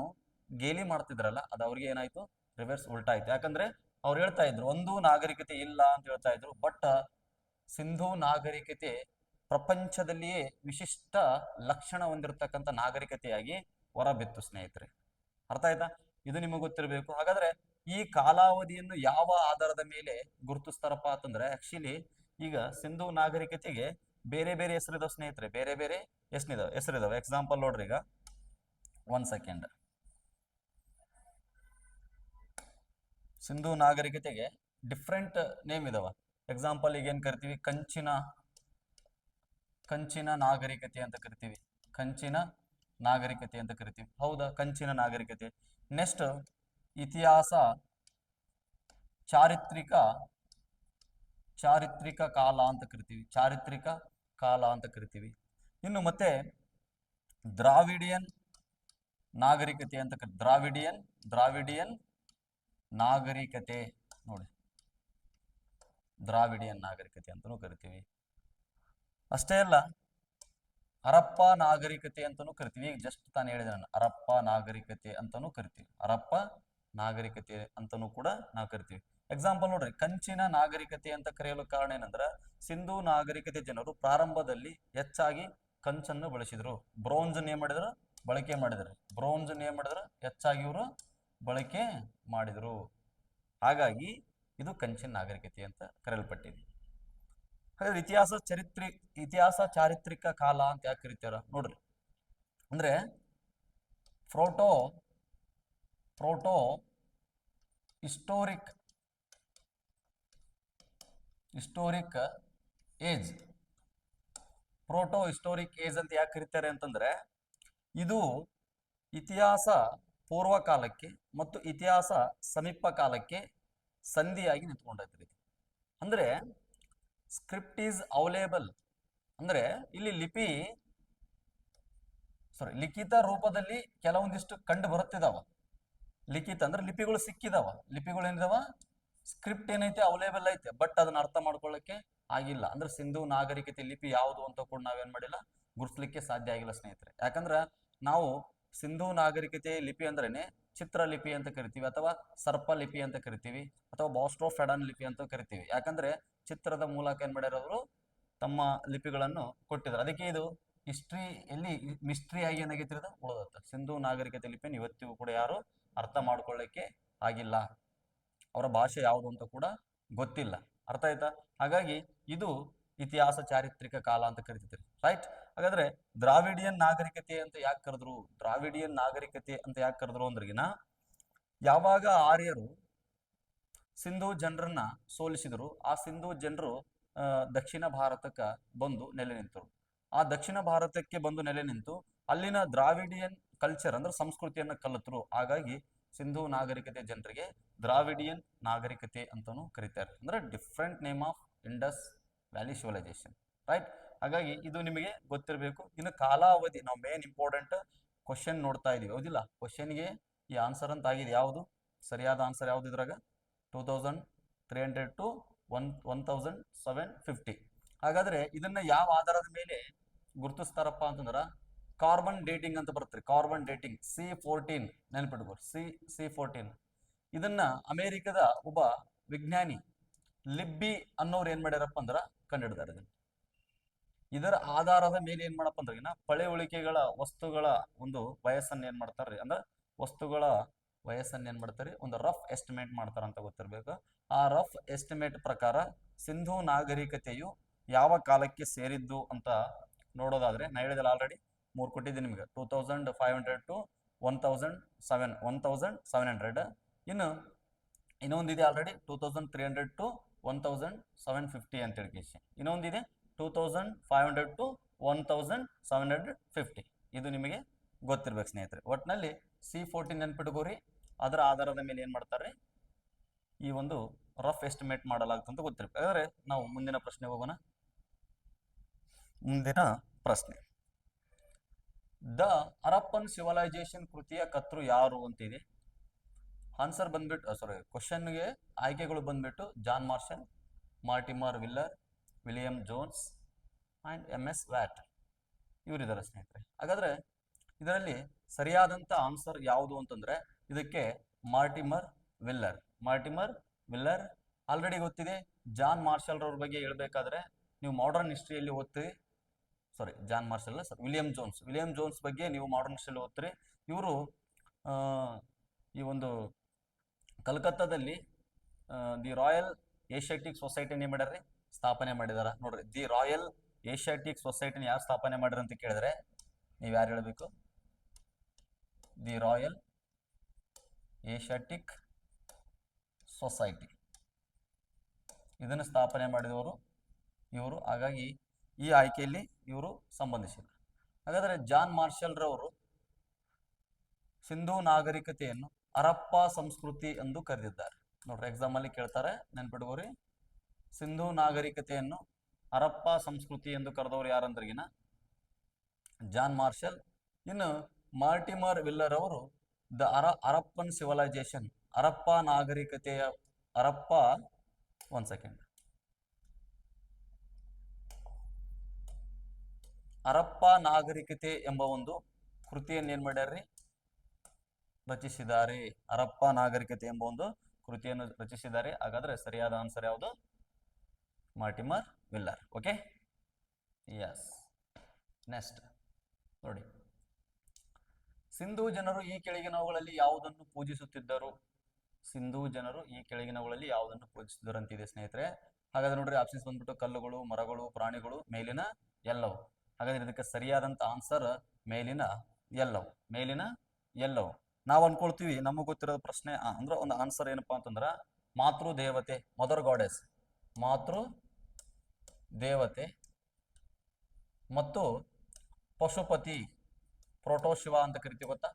ಗೇಲಿ ಮಾಡ್ತಿದ್ರಲ್ಲ ಅದು ಅವ್ರಿಗೆ ಏನಾಯ್ತು, ರಿವರ್ಸ್ ಉಲ್ಟಾ ಆಯ್ತು. ಯಾಕಂದ್ರೆ ಅವ್ರು ಹೇಳ್ತಾ ಇದ್ರು ಒಂದು ನಾಗರಿಕತೆ ಇಲ್ಲ ಅಂತ ಹೇಳ್ತಾ ಇದ್ರು. ಬಟ್ ಸಿಂಧೂ ನಾಗರಿಕತೆ ಪ್ರಪಂಚದಲ್ಲಿಯೇ ವಿಶಿಷ್ಟ ಲಕ್ಷಣ ಹೊಂದಿರತಕ್ಕಂಥ ನಾಗರಿಕತೆಯಾಗಿ ಹೊರಬಿತ್ತು ಸ್ನೇಹಿತರೆ. ಅರ್ಥ ಆಯ್ತಾ, ಇದು ನಿಮಗೆ ಗೊತ್ತಿರಬೇಕು. ಹಾಗಾದ್ರೆ ಈ ಕಾಲಾವಧಿಯನ್ನು ಯಾವ ಆಧಾರದ ಮೇಲೆ ಗುರುತಿಸ್ತಾರಪ್ಪ ಅಂತಂದ್ರೆ, ಆಕ್ಚುಲಿ ಈಗ ಸಿಂಧೂ ನಾಗರಿಕತೆಗೆ ಬೇರೆ ಬೇರೆ ಹೆಸರಿದಾವೆ ಸ್ನೇಹಿತರೆ, ಬೇರೆ ಬೇರೆ ಹೆಸರಿದಾವೆ. ಎಕ್ಸಾಂಪಲ್ ನೋಡ್ರಿ, ಈಗ 1 ಸೆಕೆಂಡ್. ಸಿಂಧೂ ನಾಗರಿಕತೆಗೆ ಡಿಫ್ರೆಂಟ್ ನೇಮ್ ಇದಾವ. ಎಕ್ಸಾಂಪಲ್ ಈಗ ಏನ್ ಕರಿತೀವಿ, ಕಂಚಿನ ನಾಗರಿಕತೆ ಅಂತ ಕರಿತೀವಿ, ಕಂಚಿನ ನಾಗರಿಕತೆ ಅಂತ ಕರಿತೀವಿ. ಹೌದಾ, ಕಂಚಿನ ನಾಗರಿಕತೆ. ನೆಕ್ಸ್ಟ್ ಇತಿಹಾಸ ಚಾರಿತ್ರಿಕ ಕಾಲ ಅಂತ ಕರಿತೀವಿ, ಚಾರಿತ್ರಿಕ ಕಾಲ ಅಂತ ಕರಿತೀವಿ. ಇನ್ನು ಮತ್ತೆ ದ್ರಾವಿಡಿಯನ್ ನಾಗರಿಕತೆ ಅಂತ ದ್ರಾವಿಡಿಯನ್ ನಾಗರಿಕತೆ ನೋಡಿ, ದ್ರಾವಿಡಿಯನ್ ನಾಗರಿಕತೆ ಅಂತಲೂ ಕರಿತೀವಿ. ಅಷ್ಟೇ ಅಲ್ಲ, ಹರಪ್ಪ ನಾಗರಿಕತೆ ಅಂತಲೂ ಕರಿತೀವಿ. ಈಗ ಜಸ್ಟ್ ತಾನು ಹೇಳಿದೆ ನಾನು, ಹರಪ್ಪ ನಾಗರಿಕತೆ ಅಂತಲೂ ಕರಿತೀವಿ, ಹರಪ್ಪ ನಾಗರಿಕತೆ ಅಂತಲೂ ಕೂಡ ನಾವು ಕರಿತೀವಿ. ಎಕ್ಸಾಂಪಲ್ ನೋಡ್ರಿ, ಕಂಚಿನ ನಾಗರಿಕತೆ ಅಂತ ಕರೆಯಲು ಕಾರಣ ಏನಂದ್ರೆ ಸಿಂಧೂ ನಾಗರಿಕತೆ ಜನರು ಪ್ರಾರಂಭದಲ್ಲಿ ಹೆಚ್ಚಾಗಿ ಕಂಚನ್ನು ಬಳಸಿದ್ರು, ಬ್ರೋಂಜ್ ಏನ್ ಮಾಡಿದ್ರು, ಬಳಕೆ ಮಾಡಿದ್ರು. ಬ್ರೋಂಜ್ ಏನ್ ಮಾಡಿದ್ರು, ಹೆಚ್ಚಾಗಿ ಇವರು ಬಳಕೆ ಮಾಡಿದ್ರು. ಹಾಗಾಗಿ ಇದು ಕಂಚಿನ ನಾಗರಿಕತೆ ಅಂತ ಕರೆಯಲ್ಪಟ್ಟಿದೆ. ಹಾಗಾದ್ರೆ ಇತಿಹಾಸ ಚಾರಿತ್ರಿಕ ಕಾಲ ಅಂತ ಯಾಕೆ ಕರಿತಾರ ನೋಡ್ರಿ, ಅಂದ್ರೆ proto historic age, proto historic age ಅಂತ ಯಾಕೆ ಕರೀತಾರೆ ಅಂತಂದ್ರೆ, ಇದು ಇತಿಹಾಸ ಪೂರ್ವ ಕಾಲಕ್ಕೆ ಮತ್ತು ಇತಿಹಾಸ ಸಮೀಪ ಕಾಲಕ್ಕೆ ಸಂಧಿಯಾಗಿ ನಿಂತ್ಕೊಂಡೈತ್ರಿ. ಅಂದ್ರೆ ಸ್ಕ್ರಿಪ್ಟ್ ಈಸ್ ಅವೈಲೇಬಲ್, ಅಂದ್ರೆ ಇಲ್ಲಿ ಲಿಖಿತ ರೂಪದಲ್ಲಿ ಕೆಲವೊಂದಿಷ್ಟು ಕಂಡು ಬರುತ್ತಿದಾವ. ಲಿಖಿತ ಅಂದ್ರೆ ಲಿಪಿಗಳು ಸಿಕ್ಕಿದಾವ, ಲಿಪಿಗಳು ಏನಿದಾವ, ಸ್ಕ್ರಿಪ್ಟ್ ಏನೈತೆ ಅವೈಲೇಬಲ್ ಐತೆ, ಬಟ್ ಅದನ್ನ ಅರ್ಥ ಮಾಡ್ಕೊಳ್ಳಕ್ಕೆ ಆಗಿಲ್ಲ. ಅಂದ್ರೆ ಸಿಂಧೂ ನಾಗರಿಕತೆ ಲಿಪಿ ಯಾವುದು ಅಂತ ಕೂಡ ನಾವೇನ್ ಮಾಡಿಲ್ಲ, ಗುರುತಿಸ್ಲಿಕ್ಕೆ ಸಾಧ್ಯ ಆಗಿಲ್ಲ ಸ್ನೇಹಿತರೆ. ಯಾಕಂದ್ರ ನಾವು ಸಿಂಧೂ ನಾಗರಿಕತೆ ಲಿಪಿ ಅಂದ್ರೇನೆ ಚಿತ್ರಲಿಪಿ ಅಂತ ಕರಿತೀವಿ, ಅಥವಾ ಸರ್ಪ ಲಿಪಿ ಅಂತ ಕರಿತೀವಿ, ಅಥವಾ ಬಾಸ್ಟ್ರೋಫೆಡನ್ ಲಿಪಿ ಅಂತ ಕರಿತೀವಿ. ಯಾಕಂದ್ರೆ ಚಿತ್ರದ ಮೂಲಕ ಏನ್ ಮಾಡ್ಯಾರವರು ತಮ್ಮ ಲಿಪಿಗಳನ್ನು ಕೊಟ್ಟಿದ್ದಾರೆ. ಅದಕ್ಕೆ ಇದು ಎಲ್ಲಿ ಮಿಸ್ಟ್ರಿ ಆಗಿ ಏನಾಗಿತ್ತಿರೋದು ಉಳಿದತ್ತ. ಸಿಂಧೂ ನಾಗರಿಕತೆ ಲಿಪಿಯನ್ನು ಇವತ್ತಿಗೂ ಕೂಡ ಯಾರು ಅರ್ಥ ಮಾಡ್ಕೊಳ್ಳಕ್ಕೆ ಆಗಿಲ್ಲ, ಅವರ ಭಾಷೆ ಯಾವುದು ಅಂತ ಕೂಡ ಗೊತ್ತಿಲ್ಲ. ಅರ್ಥ ಆಯ್ತಾ? ಹಾಗಾಗಿ ಇದು ಇತಿಹಾಸ ಚಾರಿತ್ರಿಕ ಕಾಲ ಅಂತ ಕರಿತಿದ್ರು, ರೈಟ್? ಹಾಗಾದ್ರೆ ದ್ರಾವಿಡಿಯನ್ ನಾಗರಿಕತೆ ಅಂತ ಯಾಕೆ ಕರೆದ್ರು, ಅಂದ್ರಿಗಿನ ಯಾವಾಗ ಆರ್ಯರು ಸಿಂಧೂ ಜನರನ್ನ ಸೋಲಿಸಿದ್ರು, ಆ ಸಿಂಧೂ ಜನರು ದಕ್ಷಿಣ ಭಾರತಕ್ಕೆ ಬಂದು ನೆಲೆ ನಿಂತರು. ಆ ದಕ್ಷಿಣ ಭಾರತಕ್ಕೆ ಬಂದು ನೆಲೆ ನಿಂತು ಅಲ್ಲಿನ ದ್ರಾವಿಡಿಯನ್ ಕಲ್ಚರ್ ಅಂದ್ರೆ ಸಂಸ್ಕೃತಿಯನ್ನ ಕಲಿತರು. ಹಾಗಾಗಿ ಸಿಂಧೂ ನಾಗರಿಕತೆ ಜನರಿಗೆ ದ್ರಾವಿಡಿಯನ್ ನಾಗರಿಕತೆ ಅಂತಾನು ಕರೀತಾರೆ. ಅಂದ್ರೆ different name of Indus valley civilisation, right. ಹಾಗಾಗಿ ಇದು ನಿಮಗೆ ಗೊತ್ತಿರಬೇಕು. ಇನ್ನು ಕಾಲಾವಧಿ, ನಾವು ಮೇನ್ ಇಂಪಾರ್ಟೆಂಟ್ ಕ್ವಶನ್ ನೋಡ್ತಾ ಇದೀವಿ, ಹೌದಿಲ್ಲ? ಕ್ವಶನ್ಗೆ ಈ ಆನ್ಸರ್ ಅಂತ ಆಗಿದೆ. ಯಾವುದು ಸರಿಯಾದ ಆನ್ಸರ್ ಯಾವ್ದು ಇದ್ರಾಗ? 2300 to 1750. ಹಾಗಾದ್ರೆ ಇದನ್ನ ಯಾವ ಆಧಾರದ ಮೇಲೆ ಗುರುತಿಸ್ತಾರಪ್ಪ ಅಂತಂದ್ರ ಕಾರ್ಬನ್ ಡೇಟಿಂಗ್ ಅಂತ ಬರುತ್ತೆ. Carbon dating C14 ನೆನ್ಪಿಟ್ಕೋರಿ. C14 ಇದನ್ನ ಅಮೆರಿಕದ ಒಬ್ಬ ವಿಜ್ಞಾನಿ ಲಿಬ್ಬಿ ಅನ್ನೋರು ಏನ್ ಮಾಡ್ಯಾರಪ್ಪ ಅಂದ್ರ ಕಂಡುಹಿಡಿದಾರೆ. ಇದರ ಆಧಾರದ ಮೇಲೆ ಏನ್ ಮಾಡಪ್ಪ ಅಂದ್ರೆ ಪಳೆಯುಳಿಕೆಗಳ ವಸ್ತುಗಳ ಒಂದು ವಯಸ್ಸನ್ನ ಏನ್ ಮಾಡ್ತಾರ್ರಿ, ಅಂದ್ರೆ ವಸ್ತುಗಳ ವಯಸ್ಸನ್ನ ಏನ್ ಮಾಡ್ತಾರೆ, ಒಂದು ರಫ್ ಎಸ್ಟಿಮೇಟ್ ಮಾಡ್ತಾರ ಅಂತ ಗೊತ್ತಿರ್ಬೇಕು. ಆ ರಫ್ ಎಸ್ಟಿಮೇಟ್ ಪ್ರಕಾರ ಸಿಂಧೂ ನಾಗರಿಕತೆಯು ಯಾವ ಕಾಲಕ್ಕೆ ಸೇರಿದ್ದು ಅಂತ ನೋಡೋದಾದ್ರೆ, ನಾ ಹೇಳಿದಲ್ಲ ಆಲ್ರೆಡಿ 3 ಕೊಟ್ಟಿದ್ದೀನಿ ನಿಮ್ಗೆ, 2500 to 1700. ಇನ್ನು ಇನ್ನೊಂದಿದೆ ಆಲ್ರೆಡಿ 2300 to 1750 ಅಂತ ಹೇಳಿ. ಇನ್ನೊಂದಿದೆ 2500 to 1750. ಇದು ನಿಮಗೆ ಗೊತ್ತಿರ್ಬೇಕು ಸ್ನೇಹಿತರೆ. ಒಟ್ಟಿನಲ್ಲಿ C14 ನೆನ್ಪಿಟ್ಕೋರಿ. ಅದರ ಆಧಾರದ ಮೇಲೆ ಏನ್ ಮಾಡ್ತಾರೆ, ಈ ಒಂದು ರಫ್ ಎಸ್ಟಿಮೇಟ್ ಮಾಡಲಾಗ್ತಂತ ಗೊತ್ತಿರ್ಬೇಕು. ಹಾಗಾದ್ರೆ ನಾವು ಮುಂದಿನ ಪ್ರಶ್ನೆ ಹೋಗೋಣ. ಮುಂದಿನ ಪ್ರಶ್ನೆ, ದ ಹರಪ್ಪನ್ ಸಿವಿಲೈಸೇಷನ್ ಕೃತಿಯ ಕರ್ತೃ ಯಾರು ಅಂತಿದೆ. ಆನ್ಸರ್ ಬಂದ್ಬಿಟ್ಟು ಕ್ವಶನ್ಗೆ ಆಯ್ಕೆಗಳು ಬಂದ್ಬಿಟ್ಟು John Marshall, Mortimer Wheeler, William Jones and MS Vats ಇವರಿದ್ದಾರೆ ಸ್ನೇಹಿತರೆ. ಹಾಗಾದ್ರೆ ಇದರಲ್ಲಿ ಸರಿಯಾದಂತ ಆನ್ಸರ್ ಯಾವುದು ಅಂತಂದ್ರೆ ಇದಕ್ಕೆ ಮಾರ್ಟಿಮರ್ ವಿಲ್ಲರ್. ಆಲ್ರೆಡಿ ಗೊತ್ತಿದೆ. ಜಾನ್ ಮಾರ್ಷಲ್ ರವ್ರ ಬಗ್ಗೆ ಹೇಳ್ಬೇಕಾದ್ರೆ ನೀವು ಮಾಡರ್ನ್ ಹಿಸ್ಟ್ರಿಯಲ್ಲಿ ಓದ್ತೀರಿ. ಜಾನ್ ಮಾರ್ಷಲ್ ಅಲ್ಲ, ವಿಲಿಯಂ ಜೋನ್ಸ್ ಬಗ್ಗೆ ನೀವು ಮಾಡರ್ನ್ ಹಿಸ್ಟ್ರಿಯಲ್ಲಿ ಓದ್ತೀರಿ. ಇವರು ಈ ಒಂದು ಕಲ್ಕತ್ತಾದಲ್ಲಿ ದಿ ರಾಯಲ್ ಏಷ್ಯಾಟಿಕ್ ಸೊಸೈಟಿನ ಏನ್ ಮಾಡ್ಯಾರ್ರಿ, ಸ್ಥಾಪನೆ ಮಾಡಿದಾರ. ನೋಡ್ರಿ, ದಿ ರಾಯಲ್ ಏಷ್ಯಾಟಿಕ್ ಸೊಸೈಟಿನ ಯಾರು ಸ್ಥಾಪನೆ ಮಾಡ್ಯಾರ ಅಂತ ಕೇಳಿದ್ರೆ ನೀವು ಯಾರು ಹೇಳಬೇಕು? ದಿ ರಾಯಲ್ ಏಷ್ಯಾಟಿಕ್ ಸೊಸೈಟಿ ಇದನ್ನು ಸ್ಥಾಪನೆ ಮಾಡಿದವರು ಇವರು. ಹಾಗಾಗಿ ಈ ಆಯ್ಕೆಯಲ್ಲಿ ಇವರು ಸಂಬಂಧಿಸಿಲ್ಲ. ಹಾಗಾದ್ರೆ ಜಾನ್ ಮಾರ್ಷಲ್ ರವರು ಸಿಂಧೂ ನಾಗರಿಕತೆಯನ್ನು ಹರಪ್ಪ ಸಂಸ್ಕೃತಿ ಎಂದು ಕರೆದಿದ್ದಾರೆ. ನೋಡ್ರಿ, ಎಕ್ಸಾಮ್ ಅಲ್ಲಿ ಕೇಳ್ತಾರೆ, ನೆನ್ಪಿಟ್ಕೋರಿ. ಸಿಂಧೂ ನಾಗರಿಕತೆಯನ್ನು ಹರಪ್ಪ ಸಂಸ್ಕೃತಿ ಎಂದು ಕರೆದವರು ಯಾರಂದ್ರಿಗಿನ ಜಾನ್ ಮಾರ್ಷಲ್. ಇನ್ನು ಮಾರ್ಟಿಮರ್ ವಿಲ್ಲರ್ ಅವರು ದ ಹರಪ್ಪನ್ ಸಿವಿಲೈಸೇಷನ್, ಹರಪ್ಪ ನಾಗರಿಕತೆಯ ಹರಪ್ಪ ನಾಗರಿಕತೆ ಎಂಬ ಒಂದು ಕೃತಿಯನ್ನು ಏನ್ ಮಾಡ್ಯಾರ್ರಿ, ರಚಿಸಿದ್ದಾರೆ. ಹರಪ್ಪ ನಾಗರಿಕತೆ ಎಂಬ ಒಂದು ಕೃತಿಯನ್ನು ರಚಿಸಿದ್ದಾರೆ. ಹಾಗಾದ್ರೆ ಸರಿಯಾದ ಆನ್ಸರ್ ಯಾವುದು? Mortimer Wheeler. Okay, yes. Next ನೋಡಿ, ಸಿಂಧೂ ಜನರು ಈ ಕೆಳಗಿನವುಗಳಲ್ಲಿ ಯಾವುದನ್ನು ಪೂಜಿಸುತ್ತಿದ್ದರು? ಸಿಂಧೂ ಜನರು ಈ ಕೆಳಗಿನವುಗಳಲ್ಲಿ ಯಾವುದನ್ನು ಪೂಜಿಸಿದರು ಅಂತಿದೆ ಸ್ನೇಹಿತರೆ. ಹಾಗಾದ್ರೆ ನೋಡ್ರಿ, ಆಪ್ಷನ್ಸ್ ಬಂದ್ಬಿಟ್ಟು ಕಲ್ಲುಗಳು, ಮರಗಳು, ಪ್ರಾಣಿಗಳು, ಮೇಲಿನ ಎಲ್ಲವು. ಹಾಗಾದ್ರೆ ಇದಕ್ಕೆ ಸರಿಯಾದಂತ ಆನ್ಸರ್ ಮೇಲಿನ ಎಲ್ಲವು. ನಾವು ಅನ್ಕೊಳ್ತೀವಿ ನಮಗೆ ಗೊತ್ತಿರೋ ಪ್ರಶ್ನೆ ಅಂದ್ರೆ ಒಂದು ಆನ್ಸರ್ ಏನಪ್ಪಾ ಅಂತಂದ್ರ ಮಾತೃ ದೇವತೆ, ಮದರ್ ಗಾಡೆಸ್, ಮಾತೃ ದೇವತೆ ಮತ್ತು ಪಶುಪತಿ, ಪ್ರೋಟೋ ಶಿವ ಅಂತ ಕರಿತೀವಿ, ಗೊತ್ತಾ?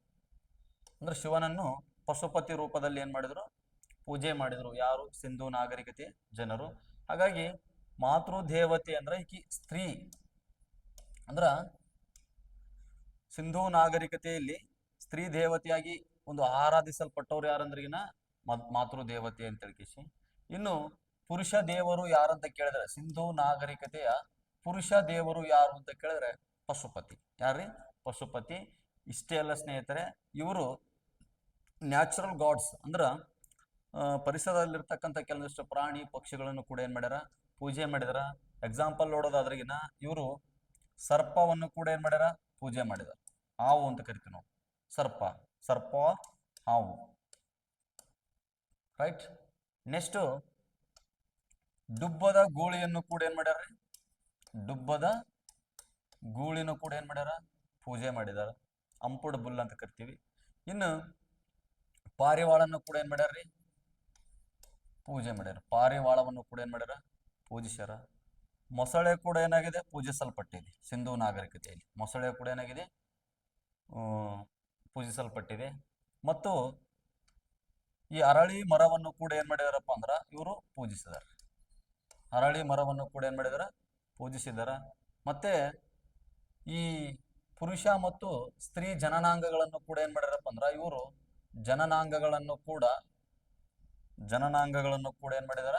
ಅಂದ್ರೆ ಶಿವನನ್ನು ಪಶುಪತಿ ರೂಪದಲ್ಲಿ ಏನ್ ಮಾಡಿದ್ರು, ಪೂಜೆ ಮಾಡಿದ್ರು. ಯಾರು? ಸಿಂಧೂ ನಾಗರಿಕತೆ ಜನರು. ಹಾಗಾಗಿ ಮಾತೃ ದೇವತೆ ಅಂದ್ರೆ ಈಕಿ ಸ್ತ್ರೀ. ಅಂದ್ರ ಸಿಂಧೂ ನಾಗರಿಕತೆಯಲ್ಲಿ ಸ್ತ್ರೀ ದೇವತೆಯಾಗಿ ಒಂದು ಆರಾಧಿಸಲ್ಪಟ್ಟವ್ರು ಯಾರಂದ್ರಿಗಿನ ಮಾತೃ ದೇವತೆ ಅಂತ ಹೇಳ್ಕಿಸಿ. ಇನ್ನು ಪುರುಷ ದೇವರು ಯಾರಂತ ಕೇಳಿದ್ರೆ, ಸಿಂಧೂ ನಾಗರಿಕತೆಯ ಪುರುಷ ದೇವರು ಯಾರು ಅಂತ ಕೇಳಿದ್ರೆ ಪಶುಪತಿ. ಯಾರ್ರಿ? ಪಶುಪತಿ. ಇಷ್ಟೇ ಅಲ್ಲ ಸ್ನೇಹಿತರೆ, ಇವರು ನ್ಯಾಚುರಲ್ ಗಾಡ್ಸ್ ಅಂದ್ರ ಪರಿಸರದಲ್ಲಿರ್ತಕ್ಕಂಥ ಕೆಲವೊಂದಿಷ್ಟು ಪ್ರಾಣಿ ಪಕ್ಷಿಗಳನ್ನು ಕೂಡ ಏನ್ ಮಾಡ್ಯಾರ, ಪೂಜೆ ಮಾಡಿದಾರ. ಎಕ್ಸಾಂಪಲ್ ನೋಡೋದಾದ್ರಿಗಿನ ಇವರು ಸರ್ಪವನ್ನು ಕೂಡ ಏನ್ ಮಾಡ್ಯಾರ, ಪೂಜೆ ಮಾಡಿದಾರ. ಹಾವು ಅಂತ ಕರಿತೀವಿ ನಾವು, ಸರ್ಪ ಹಾವು, ರೈಟ್. ನೆಕ್ಸ್ಟ್ ಡುಬ್ಬದ ಗೂಳಿಯನ್ನು ಕೂಡ ಏನ್ ಮಾಡ್ಯಾರ, ಡುಬ್ಬದ ಗೂಳಿನ ಕೂಡ ಏನ್ ಮಾಡ್ಯಾರ, ಪೂಜೆ ಮಾಡಿದಾರ. ಅಂಪುಡ್ ಬುಲ್ ಅಂತ ಕರಿತೀವಿ. ಇನ್ನು ಪಾರಿವಾಳನ್ನು ಕೂಡ ಏನ್ ಮಾಡ್ಯಾರ್ರಿ, ಪೂಜೆ ಮಾಡ್ಯಾರ. ಪಾರಿವಾಳವನ್ನು ಕೂಡ ಏನ್ ಮಾಡ್ಯಾರ, ಪೂಜಿಸ್ಯಾರ. ಮೊಸಳೆ ಕೂಡ ಏನಾಗಿದೆ, ಪೂಜಿಸಲ್ಪಟ್ಟಿದೆ. ಸಿಂಧೂ ನಾಗರಿಕತೆಯಲ್ಲಿ ಮೊಸಳೆ ಕೂಡ ಏನಾಗಿದೆ, ಪೂಜಿಸಲ್ಪಟ್ಟಿದೆ. ಮತ್ತು ಈ ಅರಳಿ ಮರವನ್ನು ಕೂಡ ಏನ್ ಮಾಡಿದಾರಪ್ಪ ಅಂದ್ರ ಇವರು ಪೂಜಿಸಿದಾರೆ. ಅರಳಿ ಮರವನ್ನು ಕೂಡ ಏನ್ ಮಾಡಿದಾರ, ಪೂಜಿಸಿದಾರ. ಮತ್ತೆ ಈ ಪುರುಷ ಮತ್ತು ಸ್ತ್ರೀ ಜನನಾಂಗಗಳನ್ನು ಕೂಡ ಏನ್ ಮಾಡ್ಯಾರಪ್ಪ ಅಂದ್ರ ಇವರು ಜನನಾಂಗಗಳನ್ನು ಕೂಡ ಏನ್ ಮಾಡಿದಾರ,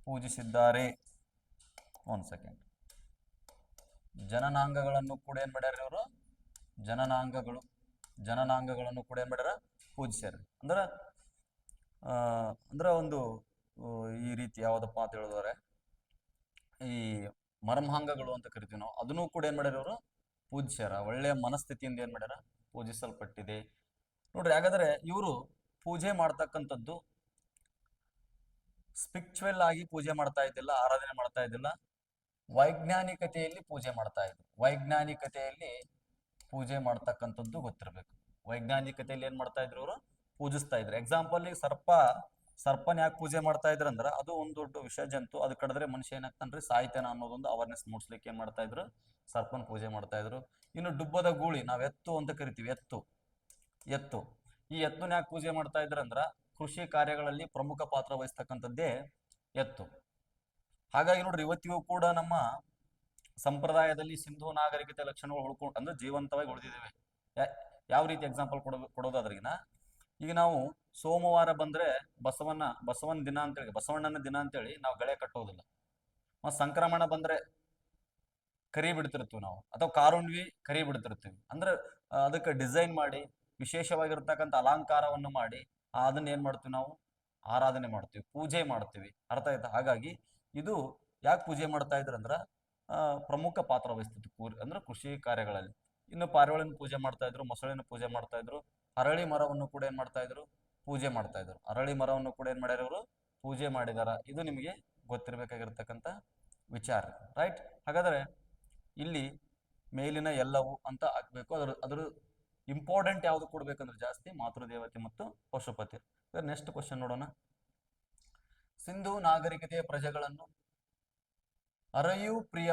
ಪೂಜಿಸಿದ್ದಾರೆ. ಒಂದ್ ಸೆಕೆಂಡ್. ಜನನಾಂಗಗಳನ್ನು ಕೂಡ ಏನ್ ಮಾಡ್ಯಾರ ಇವರು, ಜನನಾಂಗಗಳನ್ನು ಕೂಡ ಏನ್ ಮಾಡ್ಯಾರ, ಪೂಜಿಸ್ಯಾರ. ಅಂದ್ರ ಒಂದು ಈ ರೀತಿ ಯಾವ್ದಪ್ಪ ಅಂತ ಹೇಳಿದ್ರೆ ಈ ಮರ್ಮಾಂಗಗಳು ಅಂತ ಕರಿತೀವಿ ನಾವು, ಅದನ್ನು ಕೂಡ ಏನ್ ಮಾಡ್ಯಾರ ಇವರು, ಪೂಜಿಸ್ಯಾರ. ಒಳ್ಳೆಯ ಮನಸ್ಥಿತಿಯಿಂದ ಏನ್ ಮಾಡ್ಯಾರ, ಪೂಜಿಸಲ್ಪಟ್ಟಿದೆ. ನೋಡ್ರಿ, ಹಾಗಾದ್ರೆ ಇವರು ಪೂಜೆ ಮಾಡ್ತಕ್ಕಂಥದ್ದು ಸ್ಪಿರಿಚುವಲ್ ಆಗಿ ಪೂಜೆ ಮಾಡ್ತಾ ಇದ್ದಿಲ್ಲ, ಆರಾಧನೆ ಮಾಡ್ತಾ ಇದ್ದಿಲ್ಲ, ವೈಜ್ಞಾನಿಕತೆಯಲ್ಲಿ ಪೂಜೆ ಮಾಡ್ತಾ ಇದ್ರು. ವೈಜ್ಞಾನಿಕತೆಯಲ್ಲಿ ಪೂಜೆ ಮಾಡ್ತಕ್ಕಂಥದ್ದು ಗೊತ್ತಿರಬೇಕು. ವೈಜ್ಞಾನಿಕತೆಯಲ್ಲಿ ಏನ್ ಮಾಡ್ತಾ ಇದ್ರು, ಅವರು ಪೂಜಿಸ್ತಾ ಇದ್ರು. ಎಕ್ಸಾಂಪಲ್, ಈ ಸರ್ಪನ್ ಯಾಕೆ ಪೂಜೆ ಮಾಡ್ತಾ ಇದ್ರು ಅಂದ್ರೆ ಅದು ಒಂದು ದೊಡ್ಡ ವಿಷ ಜಂತು, ಅದು ಕಡಿದ್ರೆ ಮನುಷ್ಯ ಏನಾಗ್ತಾನ್ರಿ, ಸಾಯ್ತಾನ ಅನ್ನೋದೊಂದು ಅವೇರ್ನೆಸ್ ಮೂಡಿಸ್ಲಿಕ್ಕೆ ಏನ್ ಮಾಡ್ತಾ ಇದ್ರು, ಸರ್ಪನ್ ಪೂಜೆ ಮಾಡ್ತಾ ಇದ್ರು. ಇನ್ನು ಡುಬ್ಬದ ಗೂಳಿ, ನಾವ್ ಎತ್ತು ಅಂತ ಕರಿತೀವಿ, ಎತ್ತು ಈ ಎತ್ತುನ ಯಾಕೆ ಪೂಜೆ ಮಾಡ್ತಾ ಇದ್ರ ಅಂದ್ರ ಕೃಷಿ ಕಾರ್ಯಗಳಲ್ಲಿ ಪ್ರಮುಖ ಪಾತ್ರ ವಹಿಸ್ತಕ್ಕಂಥದ್ದೇ ಎತ್ತು. ಹಾಗಾಗಿ ನೋಡ್ರಿ, ಇವತ್ತಿಗೂ ಕೂಡ ನಮ್ಮ ಸಂಪ್ರದಾಯದಲ್ಲಿ ಸಿಂಧು ನಾಗರಿಕತೆ ಲಕ್ಷಣಗಳು ಉಳ್ಕೊಂಡು ಅಂದ್ರೆ ಜೀವಂತವಾಗಿ ಉಳಿದಿದ್ದೇವೆ. ಯಾವ ರೀತಿ ಎಕ್ಸಾಂಪಲ್ ಕೊಡೋದಾದ್ರಿಗಿನ, ಈಗ ನಾವು ಸೋಮವಾರ ಬಂದ್ರೆ ಬಸವನ ದಿನ ಅಂತೇಳಿ, ಬಸವಣ್ಣನ ದಿನ ಅಂತೇಳಿ ನಾವು ಗಳೆ ಕಟ್ಟೋದಿಲ್ಲ. ಸಂಕ್ರಮಣ ಬಂದ್ರೆ ಕರಿ ಬಿಡ್ತಿರ್ತೀವಿ ನಾವು, ಅಥವಾ ಕಾರುಣ್ವಿ ಕರಿ ಬಿಡ್ತಿರ್ತೀವಿ. ಅಂದ್ರೆ ಅದಕ್ಕೆ ಡಿಸೈನ್ ಮಾಡಿ ವಿಶೇಷವಾಗಿರ್ತಕ್ಕಂಥ ಅಲಂಕಾರವನ್ನು ಮಾಡಿ ಅದನ್ನ ಏನ್ ಮಾಡ್ತೀವಿ ನಾವು, ಆರಾಧನೆ ಮಾಡ್ತೀವಿ, ಪೂಜೆ ಮಾಡ್ತೀವಿ. ಅರ್ಥ ಆಯ್ತಾ? ಹಾಗಾಗಿ ಇದು ಯಾಕೆ ಪೂಜೆ ಮಾಡ್ತಾ ಇದ್ರಂದ್ರ ಪ್ರಮುಖ ಪಾತ್ರ ವಹಿಸ್ತಿತ್ತು ಅಂದ್ರೆ ಕೃಷಿ ಕಾರ್ಯಗಳಲ್ಲಿ. ಇನ್ನು ಪಾರಿವಾಳನ ಪೂಜೆ ಮಾಡ್ತಾ ಇದ್ರು, ಮೊಸಳಿನ ಪೂಜೆ ಮಾಡ್ತಾ ಇದ್ರು, ಅರಳಿ ಮರವನ್ನು ಕೂಡ ಏನ್ ಮಾಡ್ತಾ ಇದ್ರು, ಪೂಜೆ ಮಾಡ್ತಾ ಇದ್ರು. ಅರಳಿ ಮರವನ್ನು ಕೂಡ ಏನ್ ಮಾಡ್ಯಾರ ಇವರು, ಪೂಜೆ ಮಾಡಿದಾರ. ಇದು ನಿಮಗೆ ಗೊತ್ತಿರಬೇಕಾಗಿರ್ತಕ್ಕಂಥ ವಿಚಾರ, ರೈಟ್? ಹಾಗಾದ್ರೆ ಇಲ್ಲಿ ಮೇಲಿನ ಎಲ್ಲವೂ ಅಂತ ಆಗ್ಬೇಕು. ಅದ್ರ ಇಂಪಾರ್ಟೆಂಟ್ ಯಾವ್ದು ಕೊಡ್ಬೇಕಂದ್ರೆ ಜಾಸ್ತಿ ಮಾತೃದೇವತೆ ಮತ್ತು ಪಶುಪತಿ. ನೆಕ್ಸ್ಟ್ ಕ್ವಶನ್ ನೋಡೋಣ. ಸಿಂಧು ನಾಗರಿಕತೆಯ ಪ್ರಜೆಗಳನ್ನು ಅರಯು ಪ್ರಿಯ